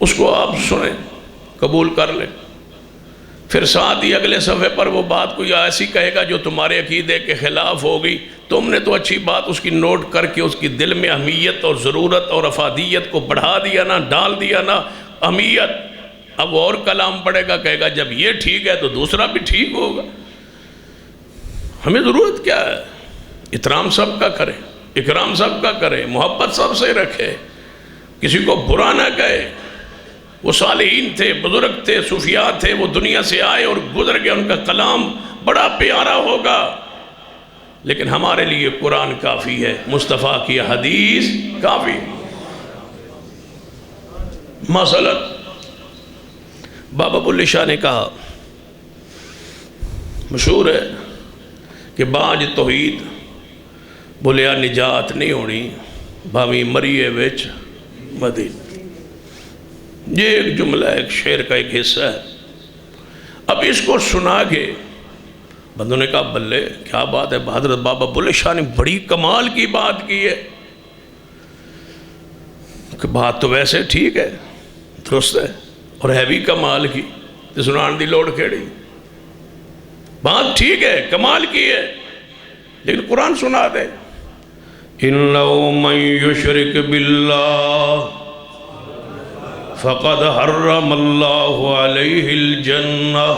اس کو آپ سنیں، قبول کر لیں، پھر ساتھ ہی اگلے صفحے پر وہ بات کوئی ایسی کہے گا جو تمہارے عقیدے کے خلاف ہوگی، تم نے تو اچھی بات اس کی نوٹ کر کے اس کی دل میں اہمیت اور ضرورت اور افادیت کو بڑھا دیا نا، ڈال دیا نا، اہمیت۔ اب وہ اور کلام پڑھے گا، کہے گا جب یہ ٹھیک ہے تو دوسرا بھی ٹھیک ہوگا۔ ہمیں ضرورت کیا ہے؟ احترام سب کا کریں، اکرام سب کا کریں، محبت سب سے رکھے، کسی کو برا نہ کہے۔ وہ صالحین تھے، بزرگ تھے، صوفیاء تھے، وہ دنیا سے آئے اور گزر گئے، ان کا کلام بڑا پیارا ہوگا، لیکن ہمارے لیے قرآن کافی ہے، مصطفیٰ کی حدیث کافی۔ مثلا بابا بلے شاہ نے کہا، مشہور ہے کہ باج توحید بولیا نجات نہیں ہونی بھاویں مریے وچ مدین۔ یہ ایک جملہ ہے، ایک شعر کا ایک حصہ ہے۔ اب اس کو سنا کے بندوں نے کہا بلے کیا بات ہے، حضرت بابا بلے شاہ نے بڑی کمال کی بات کی ہے۔ کہ بات تو ویسے ٹھیک ہے، درست ہے، اور ہے بھی کمال کی، تو سنان دی لوڑ کھیڑی، بات ٹھیک ہے، کمال کی ہے، لیکن قرآن سنا دے۔ اِنَّهُ مَن يُشْرِكْ بِاللَّهِ فَقَدْ حَرَّمَ اللَّهُ عَلَيْهِ الْجَنَّةِ،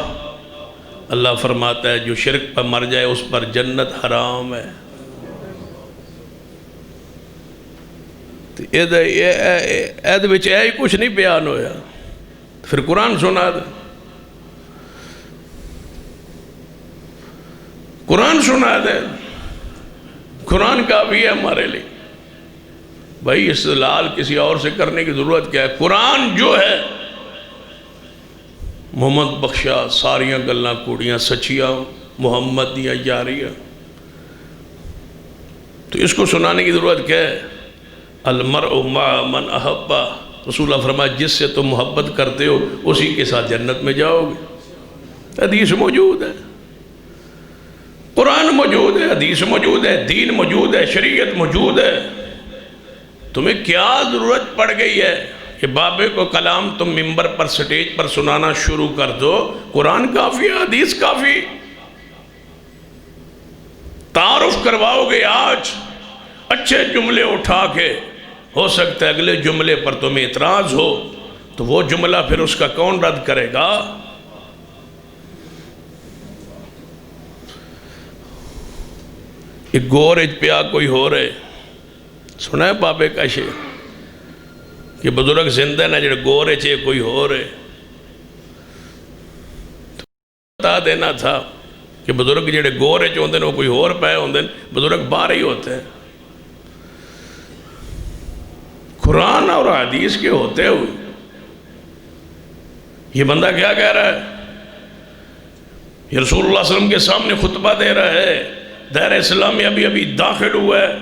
اللہ فرماتا ہے جو شرک پر مر جائے اس پر جنت حرام ہے۔ ایدھ بچ ہی کچھ نہیں بیان ہویا، پھر قرآن سنا دے، قرآن سنا دے، قرآن کافی ہے ہمارے لیے۔ بھائی استدلال کسی اور سے کرنے کی ضرورت کیا ہے؟ قرآن جو ہے محمد بخشا ساریاں گلاں کوڑیاں سچیاں محمد دیا جاریاں، تو اس کو سنانے کی ضرورت کیا ہے؟ المرء مع من احبہ، رسول اللہ فرمایا جس سے تم محبت کرتے ہو اسی کے ساتھ جنت میں جاؤ گے۔ حدیث موجود ہے، قرآن موجود ہے، حدیث موجود ہے، دین موجود ہے، شریعت موجود ہے۔ تمہیں کیا ضرورت پڑ گئی ہے کہ بابے کو کلام تم ممبر پر سٹیج پر سنانا شروع کر دو؟ قرآن کافی ہے، حدیث کافی۔ تعارف کرواؤ گے آج اچھے جملے اٹھا کے، ہو سکتا ہے اگلے جملے پر تمہیں اعتراض ہو، تو وہ جملہ پھر اس کا کون رد کرے گا؟ ایک گورج پیا کوئی ہو رہے، سنا ہے بابے کا شعر کہ بزرگ زندہ نہ جڑے گورے چے کوئی ہو رہے، بتا دینا تھا کہ بزرگ جڑے گورے چے ہوندے وہ کوئی اور پائے ہوندے، بزرگ باہر ہی ہوتے ہیں۔ قرآن اور حدیث کے ہوتے ہوئے یہ بندہ کیا کہہ رہا ہے؟ یہ رسول اللہ صلی اللہ علیہ وسلم کے سامنے خطبہ دے رہا ہے، دائرہ اسلام میں ابھی داخل ہوا ہے،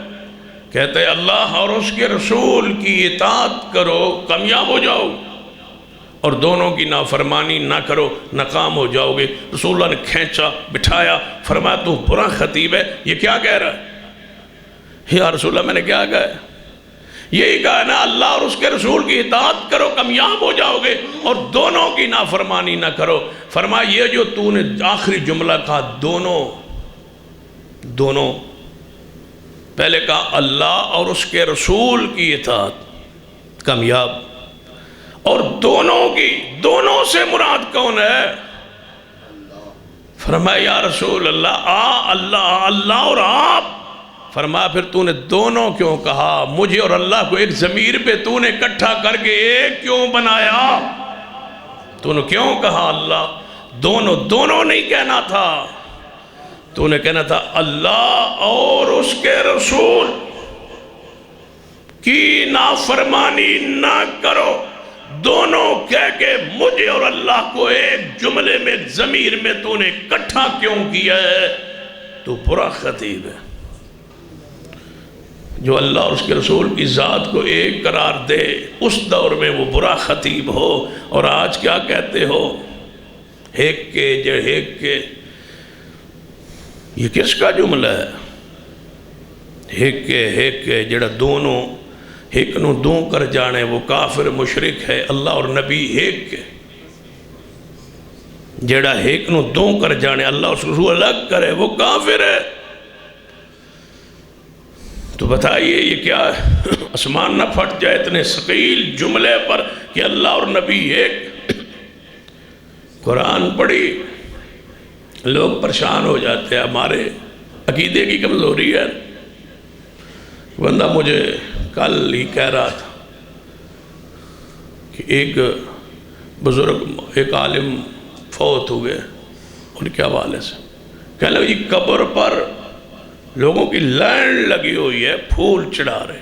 کہتے ہیں اللہ اور اس کے رسول کی اطاعت کرو کامیاب ہو جاؤ، اور دونوں کی نافرمانی نہ کرو ناکام ہو جاؤ گے۔ رسول اللہ نے کھینچا بٹھایا، فرمایا تو برا خطیب ہے، یہ کیا کہہ رہا ہے؟ یا رسول اللہ میں نے کیا کہا ہے؟ یہی کہا ہے نا اللہ اور اس کے رسول کی اطاعت کرو کامیاب ہو جاؤ گے، اور دونوں کی نافرمانی نہ کرو۔ فرمایا یہ جو تو نے آخری جملہ کہا دونوں، پہلے کہا اللہ اور اس کے رسول کی اطاعت کامیاب، اور دونوں سے مراد کون ہے؟ فرمایا یا رسول اللہ اللہ اور آپ۔ فرمایا پھر تو نے دونوں کیوں کہا؟ مجھے اور اللہ کو ایک ضمیر پہ تو نے اکٹھا کر کے ایک کیوں بنایا؟ تو نے کیوں کہا اللہ؟ دونوں نہیں کہنا تھا، تو نے کہنا تھا اللہ اور اس کے رسول، کی نافرمانی نہ کرو، دونوں کہہ کے مجھے اور اللہ کو ایک جملے میں ضمیر میں تو نے اکٹھا کیوں کیا ہے؟ تو برا خطیب ہے۔ جو اللہ اور اس کے رسول کی ذات کو ایک قرار دے، اس دور میں وہ برا خطیب ہو۔ اور آج کیا کہتے ہو؟ ہیک کے جے ہیک کے، یہ کس کا جملہ ہے؟ ہیک کے جڑا دونوں ہیک نو دوں کر جانے وہ کافر مشرک ہے۔ اللہ اور نبی ہیک کے، جڑا ہیک نو دوں کر جانے اللہ اور رسول الگ کرے وہ کافر ہے۔ تو بتائیے یہ کیا ہے؟ آسمان نہ پھٹ جائے اتنے ثقیل جملے پر کہ اللہ اور نبی ایک۔ قرآن پڑھی لوگ پریشان ہو جاتے ہیں، ہمارے عقیدے کی کمزوری ہے۔ بندہ مجھے کل ہی کہہ رہا تھا کہ ایک بزرگ ایک عالم فوت ہوئے، ان کے حوالے سے کہنے لگا جی قبر پر لوگوں کی لائن لگی ہوئی ہے، پھول چڑھا رہے،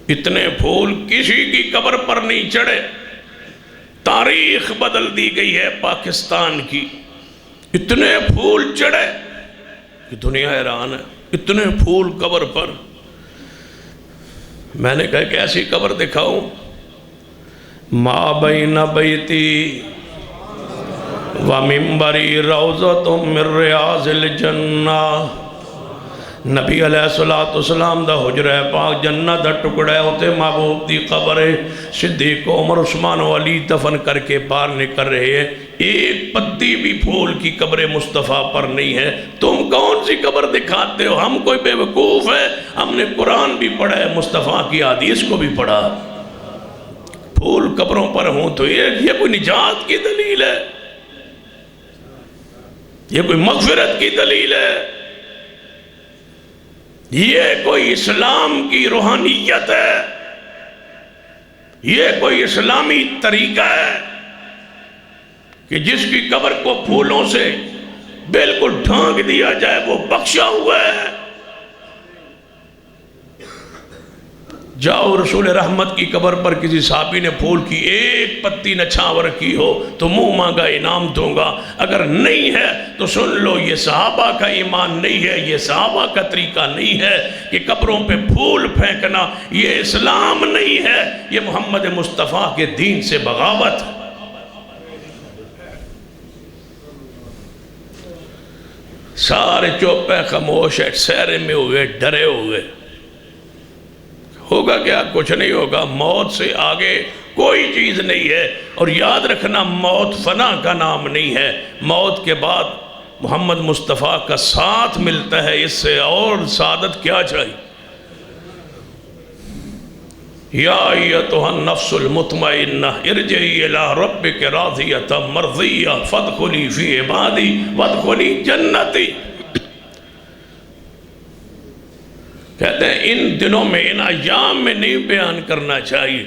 اتنے پھول کسی کی قبر پر نہیں چڑھے۔ تاریخ بدل دی گئی ہے پاکستان کی، اتنے پھول چڑھے کہ دنیا حیران ہے، اتنے پھول قبر پر۔ میں نے کہا کہ ایسی قبر دکھاؤں؟ ما بین بیتی و منبری روضۃ من ریاض الجنہ۔ نبی علیہ السلام دا حجرہ پاک جنت دا ٹکڑے ہوتے محبوب دی قبر صدیق عمر عثمان و علی دفن کر کے باہر نکل رہے ہیں، ایک پتی بھی پھول کی قبر مصطفیٰ پر نہیں ہے۔ تم کون سی قبر دکھاتے ہو؟ ہم کوئی بے وقوف ہے؟ ہم نے قرآن بھی پڑھا ہے، مصطفیٰ کی حدیث کو بھی پڑھا۔ پھول قبروں پر ہوں تو یہ کوئی نجات کی دلیل ہے؟ یہ کوئی مغفرت کی دلیل ہے؟ یہ کوئی اسلام کی روحانیت ہے؟ یہ کوئی اسلامی طریقہ ہے کہ جس کی قبر کو پھولوں سے بالکل ڈھانک دیا جائے وہ بخشا ہوا ہے؟ جاؤ رسول رحمت کی قبر پر کسی صحابی نے پھول کی ایک پتی نچھاور کی ہو تو منہ مانگا انعام دوں گا، اگر نہیں ہے تو سن لو یہ صحابہ کا ایمان نہیں ہے، یہ صحابہ کا طریقہ نہیں ہے کہ قبروں پہ پھول پھینکنا، یہ اسلام نہیں ہے، یہ محمد مصطفیٰ کے دین سے بغاوت۔ سارے چوپے خاموش ہے، سہرے میں ہوئے، ڈرے ہوئے۔ ہوگا کیا؟ کچھ نہیں ہوگا، موت سے آگے کوئی چیز نہیں ہے۔ اور یاد رکھنا موت فنا کا نام نہیں ہے، موت کے بعد محمد مصطفیٰ کا ساتھ ملتا ہے، اس سے اور سعادت کیا چاہیے؟ یا ایتھا النفس المطمئنہ ارجعی الی ربک راضیۃ مرضیہ فادخلی فی عبادی وادخلی جنتی۔ کہتے ہیں ان دنوں میں، ان ایام میں نہیں بیان کرنا چاہیے۔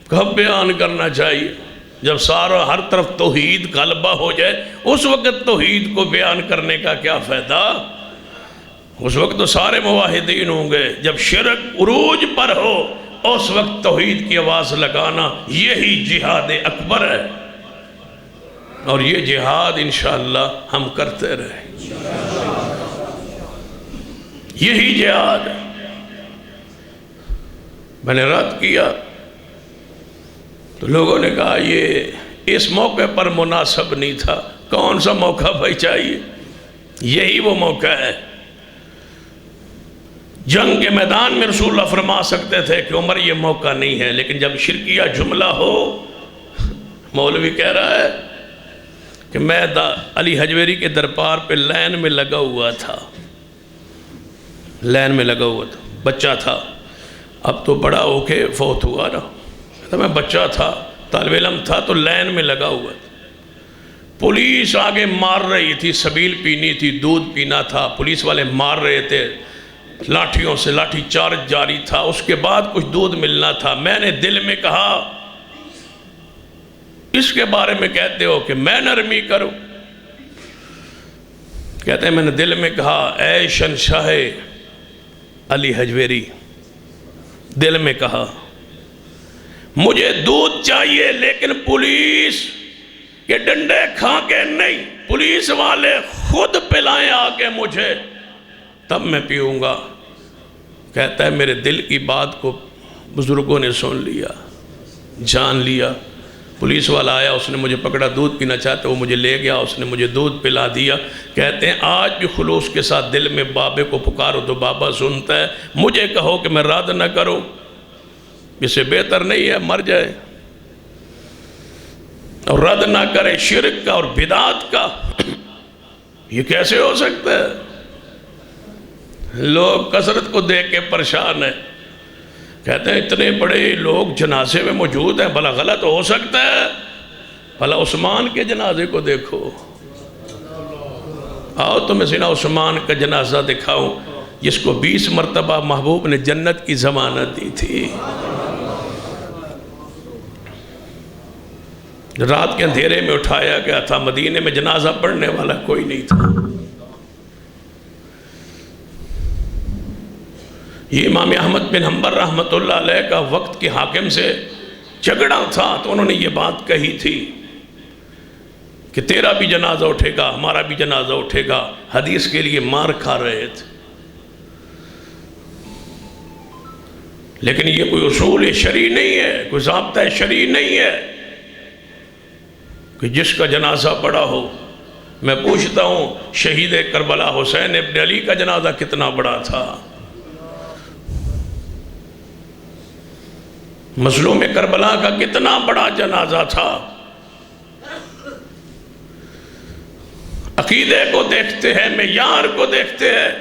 کب بیان کرنا چاہیے؟ جب سارا ہر طرف توحید غلبہ ہو جائے، اس وقت توحید کو بیان کرنے کا کیا فائدہ؟ اس وقت تو سارے موحدین ہوں گے۔ جب شرک عروج پر ہو اس وقت توحید کی آواز لگانا یہی جہاد اکبر ہے، اور یہ جہاد انشاءاللہ ہم کرتے رہیں، یہی جہاد ہے۔ میں نے رد کیا تو لوگوں نے کہا یہ اس موقع پر مناسب نہیں تھا۔ کون سا موقع بھائی چاہیے؟ یہی وہ موقع ہے۔ جنگ کے میدان میں رسول اللہ فرما سکتے تھے کہ عمر یہ موقع نہیں ہے، لیکن جب شرکیہ جملہ ہو، مولوی کہہ رہا ہے کہ میں علی حجویری کے دربار پہ لائن میں لگا ہوا تھا، لائن میں لگا ہوا تھا، بچہ تھا، اب تو بڑا ہو کے فوت ہوا نا، کہتا میں بچہ تھا، طالب علم تھا، تو لائن میں لگا ہوا تھا، پولیس آگے مار رہی تھی، سبیل پینی تھی، دودھ پینا تھا، پولیس والے مار رہے تھے لاٹھیوں سے، لاٹھی چارج جاری تھا، اس کے بعد کچھ دودھ ملنا تھا۔ میں نے دل میں کہا اس کے بارے میں کہتے ہو کہ میں نرمی کروں؟ کہتے ہیں میں نے دل میں کہا اے شہنشاہ علی حجویری، دل میں کہا مجھے دودھ چاہیے لیکن پولیس کے ڈنڈے کھا کے نہیں، پولیس والے خود پلائیں آ کے مجھے، تب میں پیوں گا۔ کہتا ہے میرے دل کی بات کو بزرگوں نے سن لیا، جان لیا۔ پولیس والا آیا، اس نے مجھے پکڑا، دودھ پینا چاہتا، وہ مجھے لے گیا، اس نے مجھے دودھ پلا دیا۔ کہتے ہیں آج بھی خلوص کے ساتھ دل میں بابے کو پکارو تو بابا سنتا ہے۔ مجھے کہو کہ میں رد نہ کروں، اس سے بہتر نہیں ہے مر جائے، اور رد نہ کرے شرک کا اور بدعات کا۔ یہ کیسے ہو سکتا ہے؟ لوگ کثرت کو دیکھ کے پریشان ہیں، کہتے ہیں اتنے بڑے لوگ جنازے میں موجود ہیں، بھلا غلط ہو سکتا ہے؟ بھلا عثمان کے جنازے کو دیکھو، آؤ تمہیں سینا عثمان کا جنازہ دکھاؤں، جس کو 20 مرتبہ محبوب نے جنت کی ضمانت دی تھی۔ رات کے اندھیرے میں اٹھایا گیا تھا، مدینے میں جنازہ پڑھنے والا کوئی نہیں تھا۔ یہ امام احمد بن حنبل رحمۃ اللہ علیہ کا وقت کے حاکم سے جھگڑا تھا، تو انہوں نے یہ بات کہی تھی کہ تیرا بھی جنازہ اٹھے گا، ہمارا بھی جنازہ اٹھے گا۔ حدیث کے لیے مار کھا رہے تھے، لیکن یہ کوئی اصول شرعی نہیں ہے، کوئی ضابطہ شرعی نہیں ہے کہ جس کا جنازہ پڑا ہو۔ میں پوچھتا ہوں شہید کربلا حسین ابن علی کا جنازہ کتنا بڑا تھا؟ مظلوم کربلا کا کتنا بڑا جنازہ تھا؟ عقیدے کو دیکھتے ہیں، معیار کو دیکھتے ہیں۔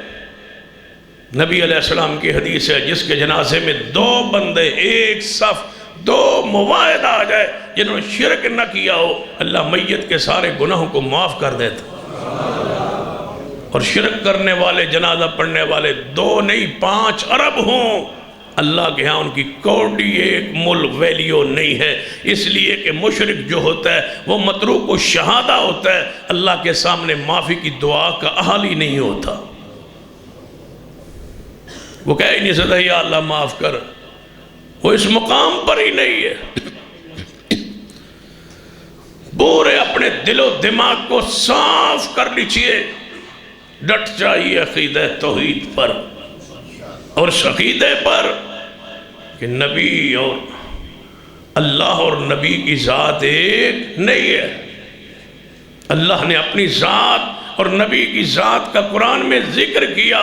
نبی علیہ السلام کی حدیث ہے جس کے جنازے میں 2 بندے ایک صف 2 مواعد آ جائے جنہوں نے شرک نہ کیا ہو، اللہ میت کے سارے گناہوں کو معاف کر دیتا۔ اور شرک کرنے والے جنازہ پڑھنے والے 2 نہیں 5 ارب ہوں، اللہ کے ہاں ان کی کوڑی ایک مل ویلیو نہیں ہے، اس لیے کہ مشرک جو ہوتا ہے وہ متروک و شہادہ ہوتا ہے، اللہ کے سامنے معافی کی دعا کا اہل ہی نہیں ہوتا۔ وہ کہہ ہی نہیں سکتا یا اللہ معاف کر، وہ اس مقام پر ہی نہیں ہے۔ پورے اپنے دل و دماغ کو صاف کر لیجئے، ڈٹ جائیے عقیدہ توحید پر اور اس عقیدے پر کہ نبی اور اللہ اور نبی کی ذات ایک نہیں ہے۔ اللہ نے اپنی ذات اور نبی کی ذات کا قرآن میں ذکر کیا،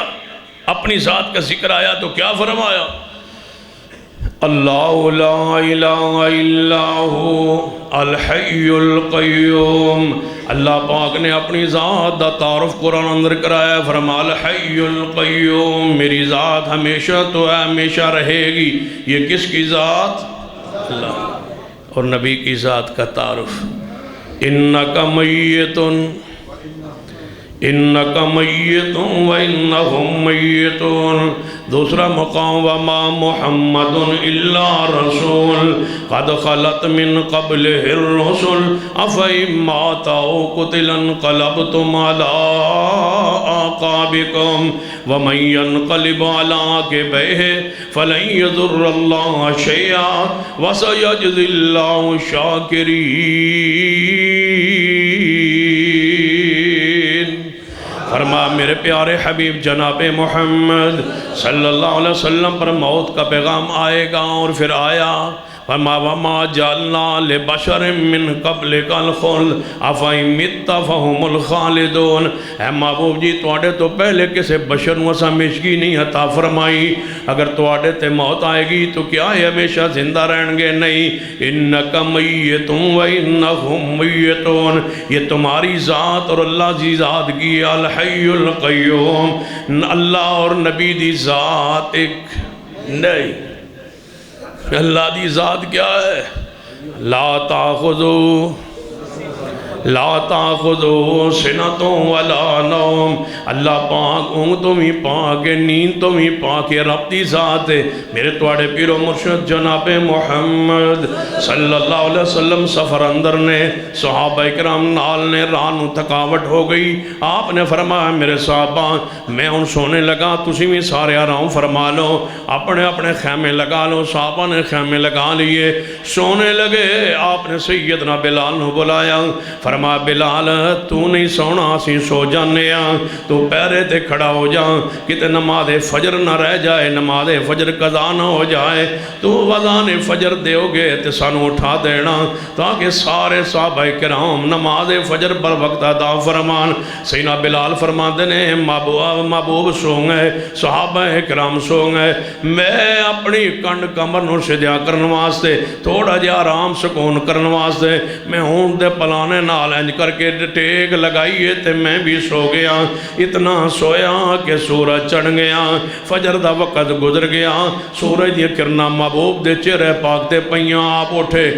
اپنی ذات کا ذکر آیا تو کیا فرمایا؟ اللہ لا الہ الا ہو الحی القیوم۔ اللہ پاک نے اپنی ذات دا تعارف قرآن اندر کرایا، فرما الحی القیوم، میری ذات ہمیشہ تو ہے، ہمیشہ رہے گی۔ یہ کس کی ذات؟ اللہ اور نبی کی ذات کا تعارف۔ انک میتن انک میت وانہم میتون۔ دوسرا مقام وما محمد الا رسول قد خلت من قبلہ الرسل افئن مات او قتل انقلبتم علی اعقابکم ومن ينقلب على عقبیہ فلن یضر اللہ شیئا وسیجزی اللہ الشاکرین۔ فرما میرے پیارے حبیب جناب محمد صلی اللہ علیہ وسلم پر موت کا پیغام آئے گا، اور پھر آیا۔ فرما وما جعلنا لبشر من قبلک الخلد افئن مت فہم الخالدون۔ اے محبوب جی تواڈے تو پہلے کسے بشر نوں اساں ہمیشگی نہیں عطا فرمائی، اگر تواڈے تے موت آئے گی تو کیا ہے ہمیشہ زندہ رہیں گے؟ نہیں۔ انک میت وانہم میتون، یہ تمہاری ذات اور اللہ دی ذات کی الحی القیوم، اللہ اور نبی دی ذات ایک نہیں۔ اللہ دی ذات کیا ہے؟ لا تاخذو لا تاخذہ سنۃ ولا نوم، اللہ پاک اونگ تو بھی پاک ہے، نیند تو بھی پاک ہے، رب دی ذات ہے۔ میرے توڑے پیر و مرشد جناب محمد صلی اللہ علیہ وسلم سفر اندر نے، صحابہ کرام نال نے، رانو تھکاوٹ ہو گئی، آپ نے فرمایا میرے صحابہ میں ان سونے لگا، تسی بھی سارے آرام فرما لو، اپنے اپنے خیمے لگا لو۔ صحابہ نے خیمے لگا لیے، سونے لگے۔ آپ نے سیدنا بلال نو بلایا، فرمایا بلال تو نہیں سونا، اسی سو جانے ہاں، تو پیرے تے کھڑا ہو جا، کتے نماز فجر نہ رہ جائے، نماز فجر قضا نہ ہو جائے، تو وضان فجر دیو گے تے سانو اٹھا دینا، تاکہ سارے صحابہ کرام نماز فجر بر وقت ادا فرمان۔ سیدنا بلال فرماتے ہیں محبوب سو گئے، صحابہ کرام سو گئے، میں اپنی کنڈ کمر نو سدیا کرن واسطے، تھوڑا جا آرام سکون کرن واسطے میں ہون دے پلانے نال انج کر کے ٹیک لگائیے تے میں بھی سو گیا۔ اتنا سویا کہ سورج چڑھ گیا، فجر دا وقت گزر گیا، سورج دی کرنا محبوب دے چہرے پاک تے پئیاں۔ آپ اٹھے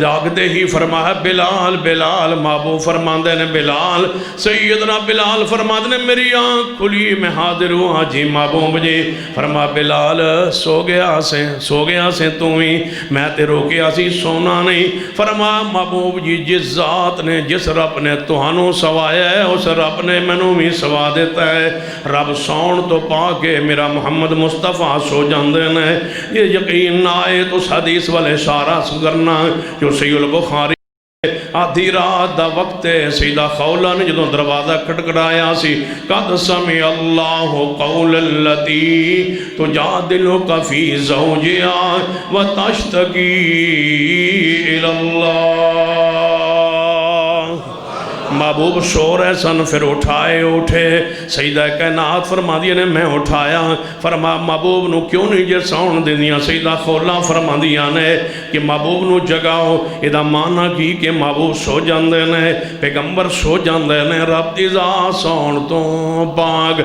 جاگتے ہی فرمایا بلال بلال، محبوب فرماندے نے بلال، سیدنا بلال فرماندے نے میری آنکھ کھلی میں حاضر ہوں۔ جی محبوب جی، فرمایا بلال سو گیا سے تو ہی، میں تے روکیا سی سونا نہیں۔ فرمایا محبوب جی جس ذات نے جس رب نے تہانوں سوایا ہے اس رب نے مینوں بھی سوا دیتا ہے۔ رب سون تو پا کے میرا محمد مصطفیٰ سو جاندے نے، یہ یقین نہ آئے تو اس حدیث والے اشارہ کرنا جو صحیح البخاری آدھی رات دا وقت سیدہ خولہ نے جدوں دروازہ کھٹکھٹایا سی، قد سمع اللہ قول التی تجادلک فی زوجہا وتشتکی الی اللہ۔ محبوب سو رہے سن، پھر اٹھے سیدہ کائنات فرما دیا نے میں اٹھایا۔ فرما محبوب نو کیوں نہیں جے سون دینیاں؟ سیدہ خولہ فرما دیا نے کہ محبوب نو جگاؤ، ادا مانا کی کہ محبوب سو جاندے نے، پیغمبر سو جاندے نے، رب دی ذات سون تو پاک،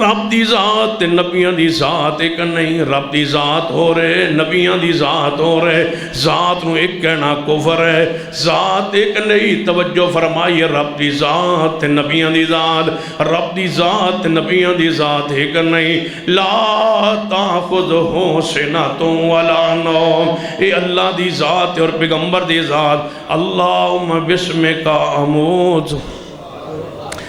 رب دی ذات تے نبیاں دی ذات ایک نہیں، رب دی ذات ہو رہے نبیاں دی ذات ہو رہے، ذات نو ایک کہنا کفر ہے، ذات ایک نہیں۔ توجہ فرمائیے، رب دی ذات تے نبیاں دی ذات، رب دی ذات تے نبیاں دی ذات ایک نہیں۔ لا تاخذہ سنۃ ولا نوم، اے اللہ دی ذات اور پیغمبر دی ذات۔ اللہم بسمک اموت،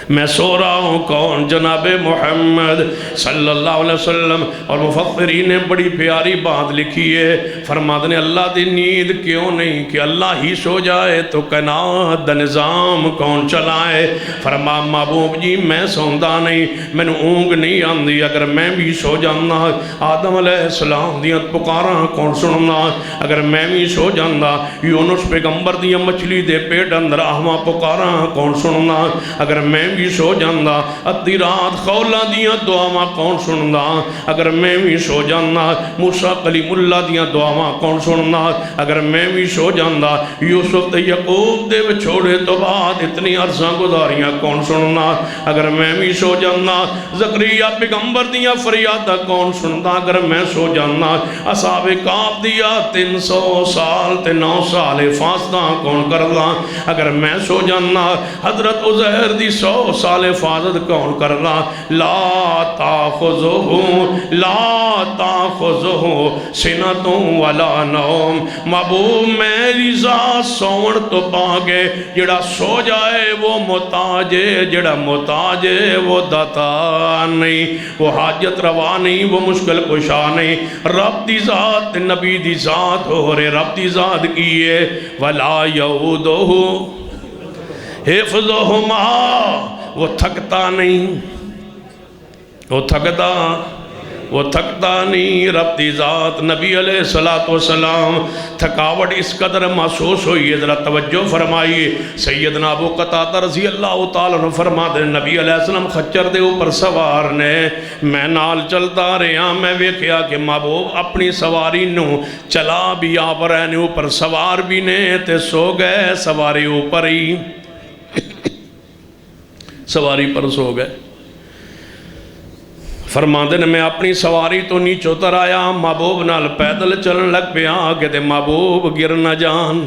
میں سو رہا ہوں کون؟ جناب محمد صلی اللہ علیہ وسلم۔ اور مفسرین نے بڑی پیاری بات لکھی ہے، فرماتے ہیں اللہ دی نیند کیوں نہیں کہ اللہ ہی سو جائے تو کائنات دا نظام کون چلائے؟ فرما محبوب جی میں سوندا نہیں، میں نے اونگ نہیں آندی، اگر میں بھی سو جانا آدم علیہ السلام دیاں پکاراں کون سننا؟ اگر میں بھی سو جانا یونس پیغمبر دیاں مچھلی دے پیٹ اندر آہواں پکاراں کون سننا؟ اگر میں بھی سو جانا ادھی رات خولہ دیاں دعاواں کون سننا؟ اگر میں بھی سو جانا موسیٰ کلیم اللہ دیاں دعاواں کون سننا؟ اگر میں بھی سو جانا یوسف تے یعقوب دے چھوڑے تو بعد اتنی عرصہ گزاریاں کون سننا؟ اگر میں بھی سو جانا زکریا پیغمبر دیاں فریادہ کون سننا؟ اگر میں سو جانا اصحاب کہف دیا 300 سال تے 9 سال فاصلہ کون کردا؟ اگر میں سو جانا حضرت عزیر دی 100 سال حفاظت کون کرنا؟ لا تاخذہ سنۃ ولا نوم، محبوب میری ذات سون تو پاگے، جڑا سو جائے وہ محتاج ہے، جڑا محتاج ہے وہ داتا نہیں، وہ حاجت روا نہیں، وہ مشکل کشا نہیں۔ رب دی ذات نبی دی ذات ہو رہے، رب دی ذات کی ہے ولا یعودہ حفظہما، وہ تھکتا نہیں، وہ تھکتا نہیں۔ رب دی ذات نبی علیہ السلام تھکاوٹ اس قدر محسوس ہوئی ہے، ذرا توجہ فرمائیے۔ سیدنا ابو قتادہ رضی اللہ تعالیٰ عنہ فرماتے ہیں نبی علیہ السلام خچر دے اوپر سوار نے، میں نال چلتا رہا، میں ویکھیا کہ محبوب اپنی سواری نو چلا بھی آپ رہے نے، اوپر سوار بھی نے تے سو گئے سواری اوپر ہی، سواری پر سو گئے۔ فرماندے نے میں اپنی سواری تو نیچے اتر آیا، محبوب نال پیدل چلن لگ پیا کہ تے محبوب گر نہ جان۔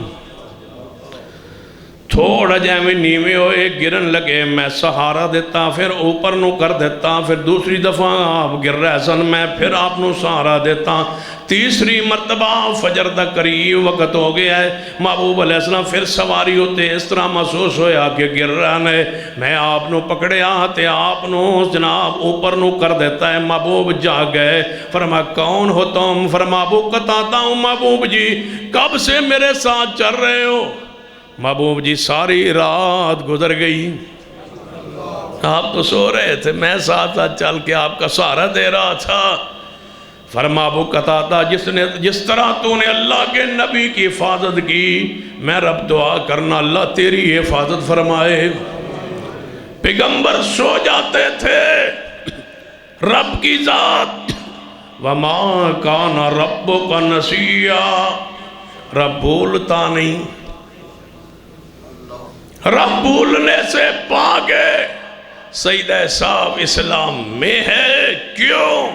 تھوڑا جائے میں نیوے ہوئے گرن لگے میں سہارا دیتا پھر اوپر نو کر دیتا پھر دوسری دفعہ آپ گر رہے سن میں پھر آپ نو سہارا دیتا تیسری مرتبہ فجر دا قریب وقت ہو گیا ہے محبوب علیہ السلام پھر سواری ہوتے اس طرح محسوس ہویا کہ گر رہا ہے میں آپ نو پکڑے آتے آپ نو جناب اوپر نو کر دیتا ہے محبوب جا گئے فرما کون ہو تم فرما ابو قتادہ ہوں محبوب جی کب سے میرے ساتھ چل رہے ہو محبوب جی ساری رات گزر گئی آپ تو سو رہے تھے میں ساتھ ساتھ چل کے آپ کا سہارا دے رہا تھا فرما ابو قتادہ جس طرح تو نے اللہ کے نبی کی حفاظت کی میں رب دعا کرنا اللہ تیری حفاظت فرمائے پیغمبر سو جاتے تھے رب کی ذات وَمَا كَانَ رَبُّكَ نَسِيًّا رب بھولتا نہیں رب بھولنے سے پاک ہے سیدہ صاحب اسلام میں ہے کیوں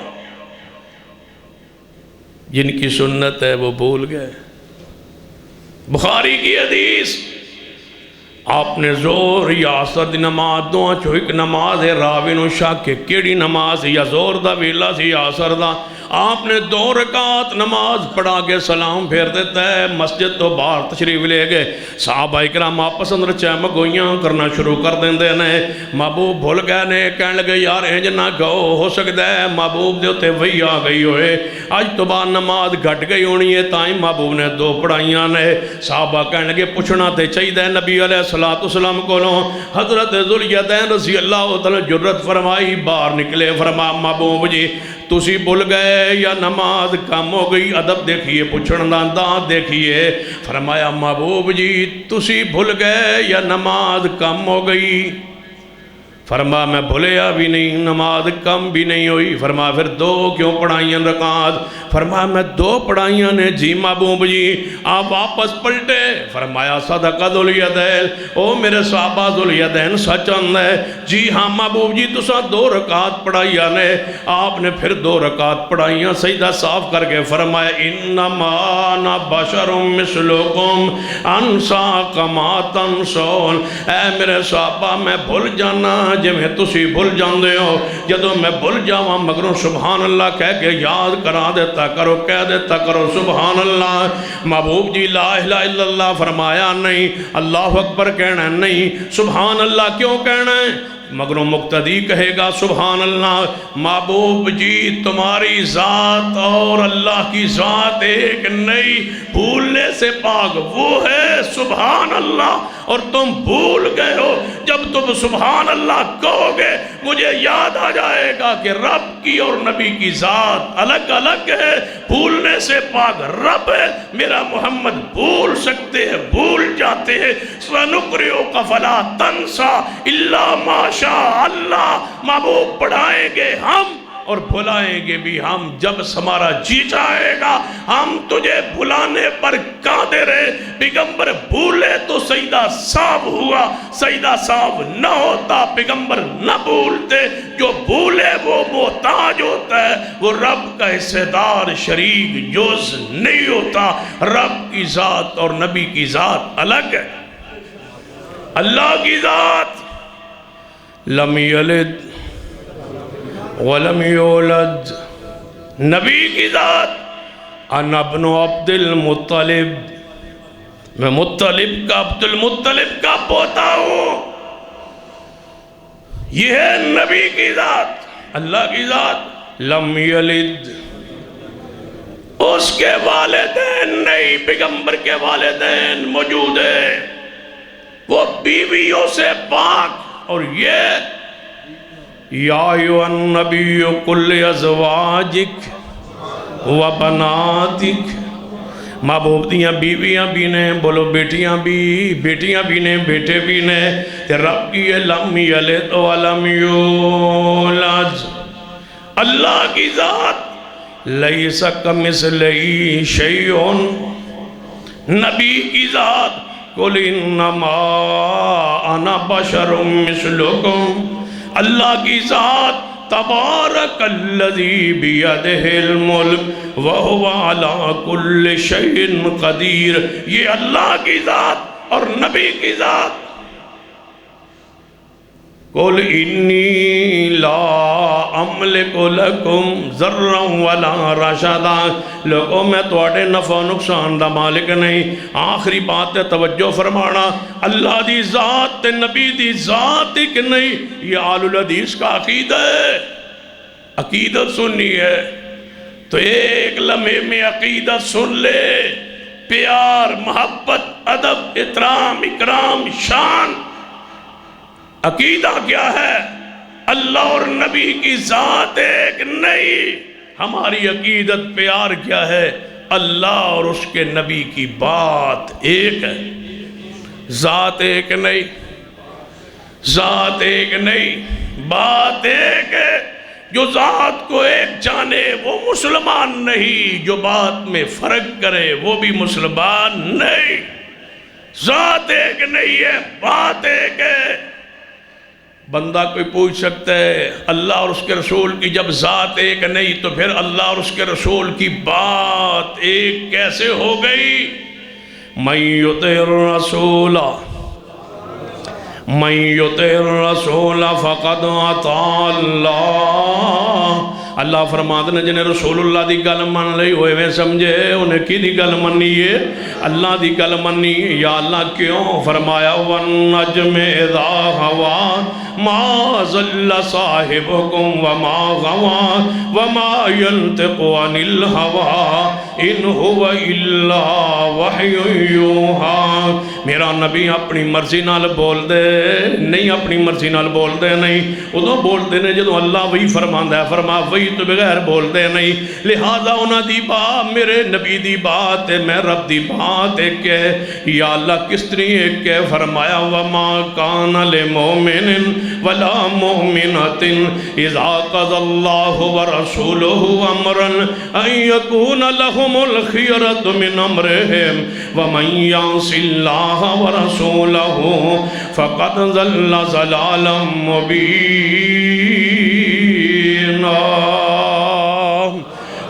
جن کی سنت ہے وہ بھول گئے بخاری کی حدیث آپ نے زور یا عصر دی نماز دو چو ایک نماز ہے راوین و شاک کے کیڑی نماز یا زور دا ویلا سی یا عصر دا آپ نے 2 رکعت نماز پڑھا کے سلام پھیر دیتا ہے مسجد تو باہر تشریف لے گئے صحابہ اکرام آپس اندر چہمہ گوئیاں کرنا شروع کر دیں دے نے محبوب بھول گئے نے کہنے لگے یار انج نہ کہو ہو سکتا ہے محبوب دیوتے وہی آ گئی ہوئے آج تو بعد نماز گھٹ گئی ہونی ہے تائیں محبوب نے 2 پڑھائیاں نے صحابہ کہنے لگے پوچھنا تے چاہیے نبی علیہ السلام کو لو حضرت ذوالجدین رضی اللہ تعالی جرت فرمائی باہر نکلے فرما محبوب جی تسی بھول گئے یا نماز کم ہو گئی ادب دیکھیے پوچھن دان دیکھیے فرمایا محبوب جی تسی بھول گئے یا نماز کم ہو گئی فرما میں بھولیا بھی نہیں نماز کم بھی نہیں ہوئی فرما پھر 2 کیوں پڑھائیاں رکعات فرما میں 2 پڑھائیاں نے جی محبوب جی آپ واپس پلٹے فرمایا صدقہ ذوالجدین او میرے صحابہ ذوالجدین سچ ہے جی ہاں محبوب جی تسا 2 رکعات پڑھائیاں نے آپ نے پھر 2 رکعات پڑھائیاں سجدہ صاف کر کے فرمایا انما انا بشر مثلکم انسا کما تنسون اے میرے صحابہ میں بھول جانا جمیں تسی بھول جاندے ہو جدو میں بھول جاواں مگروں سبحان اللہ کہہ کے یاد کرا دیتا کرو کہہ دیتا کرو سبحان اللہ محبوب جی لا الہ الا اللہ فرمایا نہیں اللہ اکبر کہنا نہیں سبحان اللہ کیوں کہنا ہے مگروں مقتدی کہے گا سبحان اللہ محبوب جی تمہاری ذات اور اللہ کی ذات ایک نہیں بھولنے سے پاک وہ ہے سبحان اللہ اور تم بھول گئے ہو جب تم سبحان اللہ کہو گے مجھے یاد آ جائے گا کہ رب کی اور نبی کی ذات الگ الگ ہے بھولنے سے پاک رب ہے میرا محمد بھول سکتے ہیں بھول جاتے ہیں سَنُقْرِئُكَ فَلَا تَنْسَى إِلَّا مَا شاء اللہ محبوب پڑھائیں گے ہم اور بھلائیں گے بھی ہم جب ہمارا جی چاہے گا ہم تجھے بھلانے پر قادر ہیں پیغمبر بھولے تو سجدہ صاف ہوا سجدہ صاف نہ ہوتا پیغمبر نہ بھولتے جو بھولے وہ محتاج ہوتا ہے وہ رب کا حصہ دار شریک جز نہیں ہوتا رب کی ذات اور نبی کی ذات الگ ہے اللہ کی ذات لم یلد ولم یولد نبی کی ذات انا ابن عبد المطلب میں مطلب کا عبد المطلب کا پوتا ہوں یہ ہے نبی کی ذات اللہ کی ذات لم یلد اس کے والدین نہیں پیغمبر کے والدین موجود ہیں وہ بیویوں سے پاک اور یہ یا ایوہ النبی کل ازواجک و بناتک محبوب دیاں بیویاں بھی نے بولو بیٹیاں بھی نے بیٹے بھی نے رب کی لم یلد ولم یولد اللہ کی ذات لیس کمثلہ شیء نبی کی ذات قل انما انا بشر مثلکم اللہ کی ذات تبارک الذی بیدہ الملک وہو علی کل شیء قدیر یہ اللہ کی ذات اور نبی کی ذات. قُلْ إِنِّي لَا أَمْلِكُ لَكُمْ ضَرًّا وَلَا رَشَدًا. لوگوں میں تواڈے نفع و نقصان دا مالک نہیں. آخری بات ہے توجہ فرمانا، اللہ دی ذات تے نبی دی ذات ایک نہیں. یہ آل الحدیث کا عقیدہ ہے، عقیدت سننی ہے تو ایک لمحے میں عقیدت سن لے. پیار، محبت، ادب، احترام، اکرام، شان. عقیدہ کیا ہے؟ اللہ اور نبی کی ذات ایک نہیں. ہماری عقیدت پیار کیا ہے؟ اللہ اور اس کے نبی کی بات ایک ہے، ذات ایک نہیں، ذات ایک نہیں، بات ایک ہے. جو ذات کو ایک جانے وہ مسلمان نہیں، جو بات میں فرق کرے وہ بھی مسلمان نہیں. ذات ایک نہیں ہے، بات ایک ہے. بندہ کوئی پوچھ سکتا ہے اللہ اور اس کے رسول کی جب ذات ایک نہیں تو پھر اللہ اور اس کے رسول کی بات ایک کیسے ہو گئی؟ مَن یُطِعِ الرَّسُولَ مَن یُطِعِ الرَّسُولَ فَقَدْ أَطَاعَ اللَّهَ. اللہ فرماتے ہیں جنہیں رسول اللہ دی گل من لئی ہوئے میں سمجھے انہیں کی دی گل مننی ہے؟ اللہ دی گل مننی. یا اللہ کیوں؟ فرمایا وَالنَّجْمِ إِذَا هَوَىٰ مَا ضَلَّ صَاحِبُكُمْ وَمَا غَوَىٰ وَمَا يَنْطِقُ عَنِ الْهَوَىٰ إِنْ هُوَ إِلَّا وَحْيٌ يُوحَىٰ. میرا نبی اپنی مرضی نال بول دے نہیں، اپنی مرضی نال بول دے نہیں. ادھوں بول دے نے جدوں اللہ وہی فرماندا ہے، فرما وہی تو بغیر بول دے نہیں. لہذا انہاں دی بات میرے نبی دی بات ہے، میں رب دی بات ایک ہے. یا اللہ کس طرح ایک ہے؟ فرمایا وَمَا كَانَ لِمُؤْمِنٍ وَلَا مُؤْمِنَةٍ إِذَا قَضَى اللَّهُ وَرَسُولُهُ أَمْرًا أَن يَكُونَ لَهُمُ الْخِيَرَةُ مِنْ أَمْرِهِمْ وَمَن يَعْصِ اللَّهَ وَرَسُولَهُ فَقَدْ ضَلَّ ضَلَالًا مُبِينًا.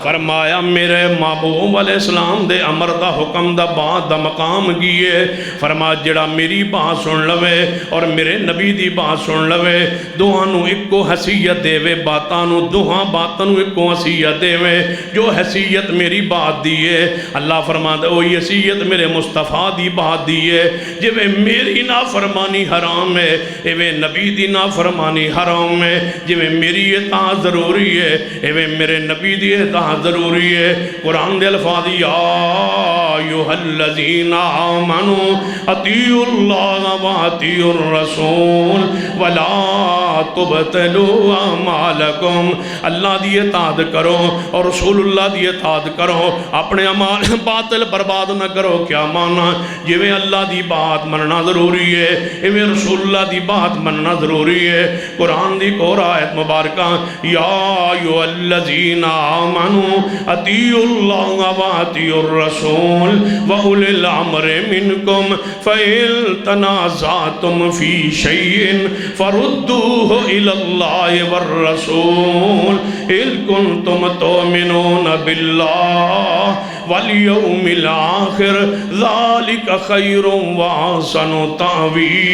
فرمایا میرے محبوب علیہ السلام دے امر دا حکم دا بات دا مقام گیے. فرما جڑا میری بات سن لوے اور میرے نبی دی بات سن لوے دوہانو ایک کو حیثیت دے وے، باتانو دوہاں باتانو ایک کو حیثیت دے وے. جو حیثیت میری بات دیئے اللہ فرما دے وہی حیثیت میرے مصطفیٰ دی بات دیئے. جو میری نافرمانی حرام ہے ایوے نبی دی نافرمانی حرام ہے. جو میری اطاعت ضروری ہے ایوے میرے نبی دی اطاعت ضروری ہے. قرآن دے الفاظ یا ایھا الذین آمنوا اطیعوا اللہ واطیعوا الرسول ولا تبطلوا اعمالکم. اللہ دی اطاعت کرو اور رسول اللہ دی اطاعت کرو، اپنے اعمال باطل برباد نہ کرو. کیا مانا؟ جویں اللہ دی بات مننا ضروری ہے ایویں رسول اللہ دی بات مننا ضروری ہے. قرآن دی ایک اور آیت مبارکہ یا ایھا الذین آمنوا اطیعوا اللہ واطیعوا الرسول واولی الامر منکم فإن تنازعتم فی شیء فردوه الی اللہ والرسول ان کنتم تؤمنون باللہ والیوم الآخر ذالک خیر واحسن تأویلا.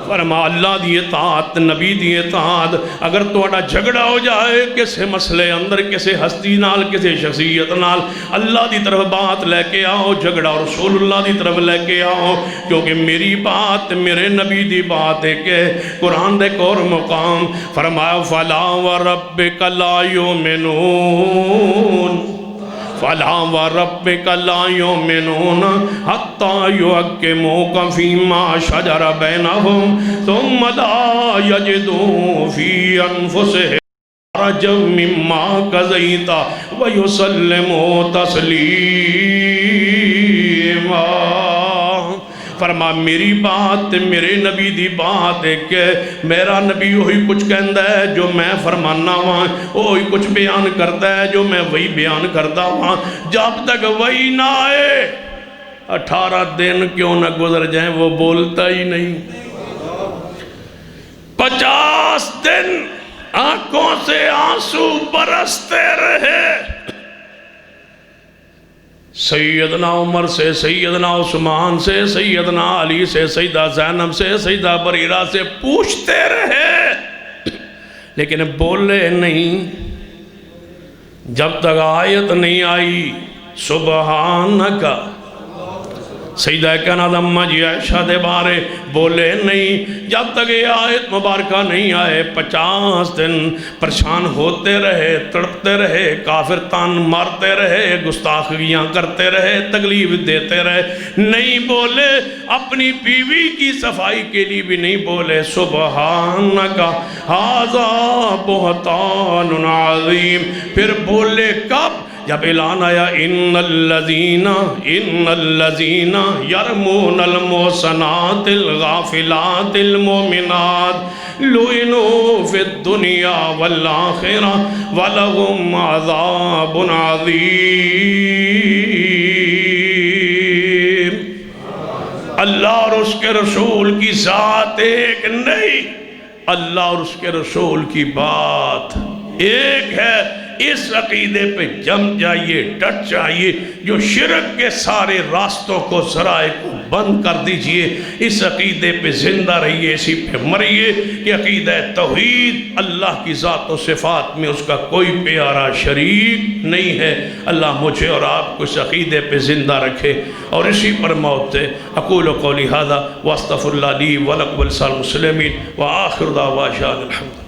فرما اللہ دی اطاعت، نبی دی اطاعت. اگر توڑا جھگڑا ہو جائے کسے مسئلے اندر، کسے ہستی نال، کسے شخصیت نال، اللہ دی طرف بات لے کے آؤ. جھگڑا رسول اللہ دی طرف لے کے آؤ، کیونکہ میری بات میرے نبی دی بات ہے کہ قرآن دے اور مقام فرمایا فَلَا وَرَبِّكَ لَا يُؤْمِنُونَ فَلَا وَرَبِّكَ لَا يُؤْمِنُونَ حَتَّى يُحَكِّمُوكَ فِيمَا شَجَرَ بَيْنَهُمْ ثُمَّ لَا يَجِدُوا فِي أَنفُسِهِمْ حَرَجًا مِّمَّا قَضَيْتَ وَيُسَلِّمُوا تَسْلِيمًا. فرما میری بات میرے نبی دی بات ہے کہ میرا نبی وہی کچھ کہندا ہے جو میں فرمانا ہوں، وہی کچھ بیان کرتا ہے جو میں وہی بیان کرتا ہوں. جب تک وہی نہ آئے 18 دن کیوں نہ گزر جائیں وہ بولتا ہی نہیں. 50 دن آنکھوں سے آنسو برستے رہے. سیدنا عمر سے، سیدنا عثمان سے، سیدنا علی سے، سیدہ زینب سے، سیدہ بریرہ سے پوچھتے رہے، لیکن بولے نہیں جب تک آیت نہیں آئی سبحانک۔ سیدہ کہنا دمہ جی عائشہ دے بارے بولے نہیں جب تک یہ آیت مبارکہ نہیں آئے۔ 50 دن پریشان ہوتے رہے، تڑپتے رہے، کافر تان مارتے رہے، گستاخیاں کرتے رہے، تکلیف دیتے رہے، نہیں بولے۔ اپنی بیوی کی صفائی کے لیے بھی نہیں بولے سبحانک ھذا بہتان عظیم۔ پھر بولے کب؟ جب اعلان آیا ان الذین یرمون المحصنات الغافلات المؤمنات لعنوا فی الدنیا والآخرہ ولہم عذاب عظیم۔ اللہ اور اس کے رسول کی ذات ایک نہیں، اللہ اور اس کے رسول کی بات ایک ہے۔ اس عقیدے پہ جم جائیے، ڈٹ جائیے، جو شرک کے سارے راستوں کو ذرائع کو بند کر دیجئے، اس عقیدے پہ زندہ رہیے، اسی پہ مریے کہ عقیدہ توحید اللہ کی ذات و صفات میں اس کا کوئی پیارا شریک نہیں ہے۔ اللہ مجھے اور آپ کو اس عقیدے پہ زندہ رکھے اور اسی پر موت دے۔ اقول قولی ھذا واستغفر اللہ لی ولکم ولسائر المسلمین وآخر دعوانا الحمد للہ۔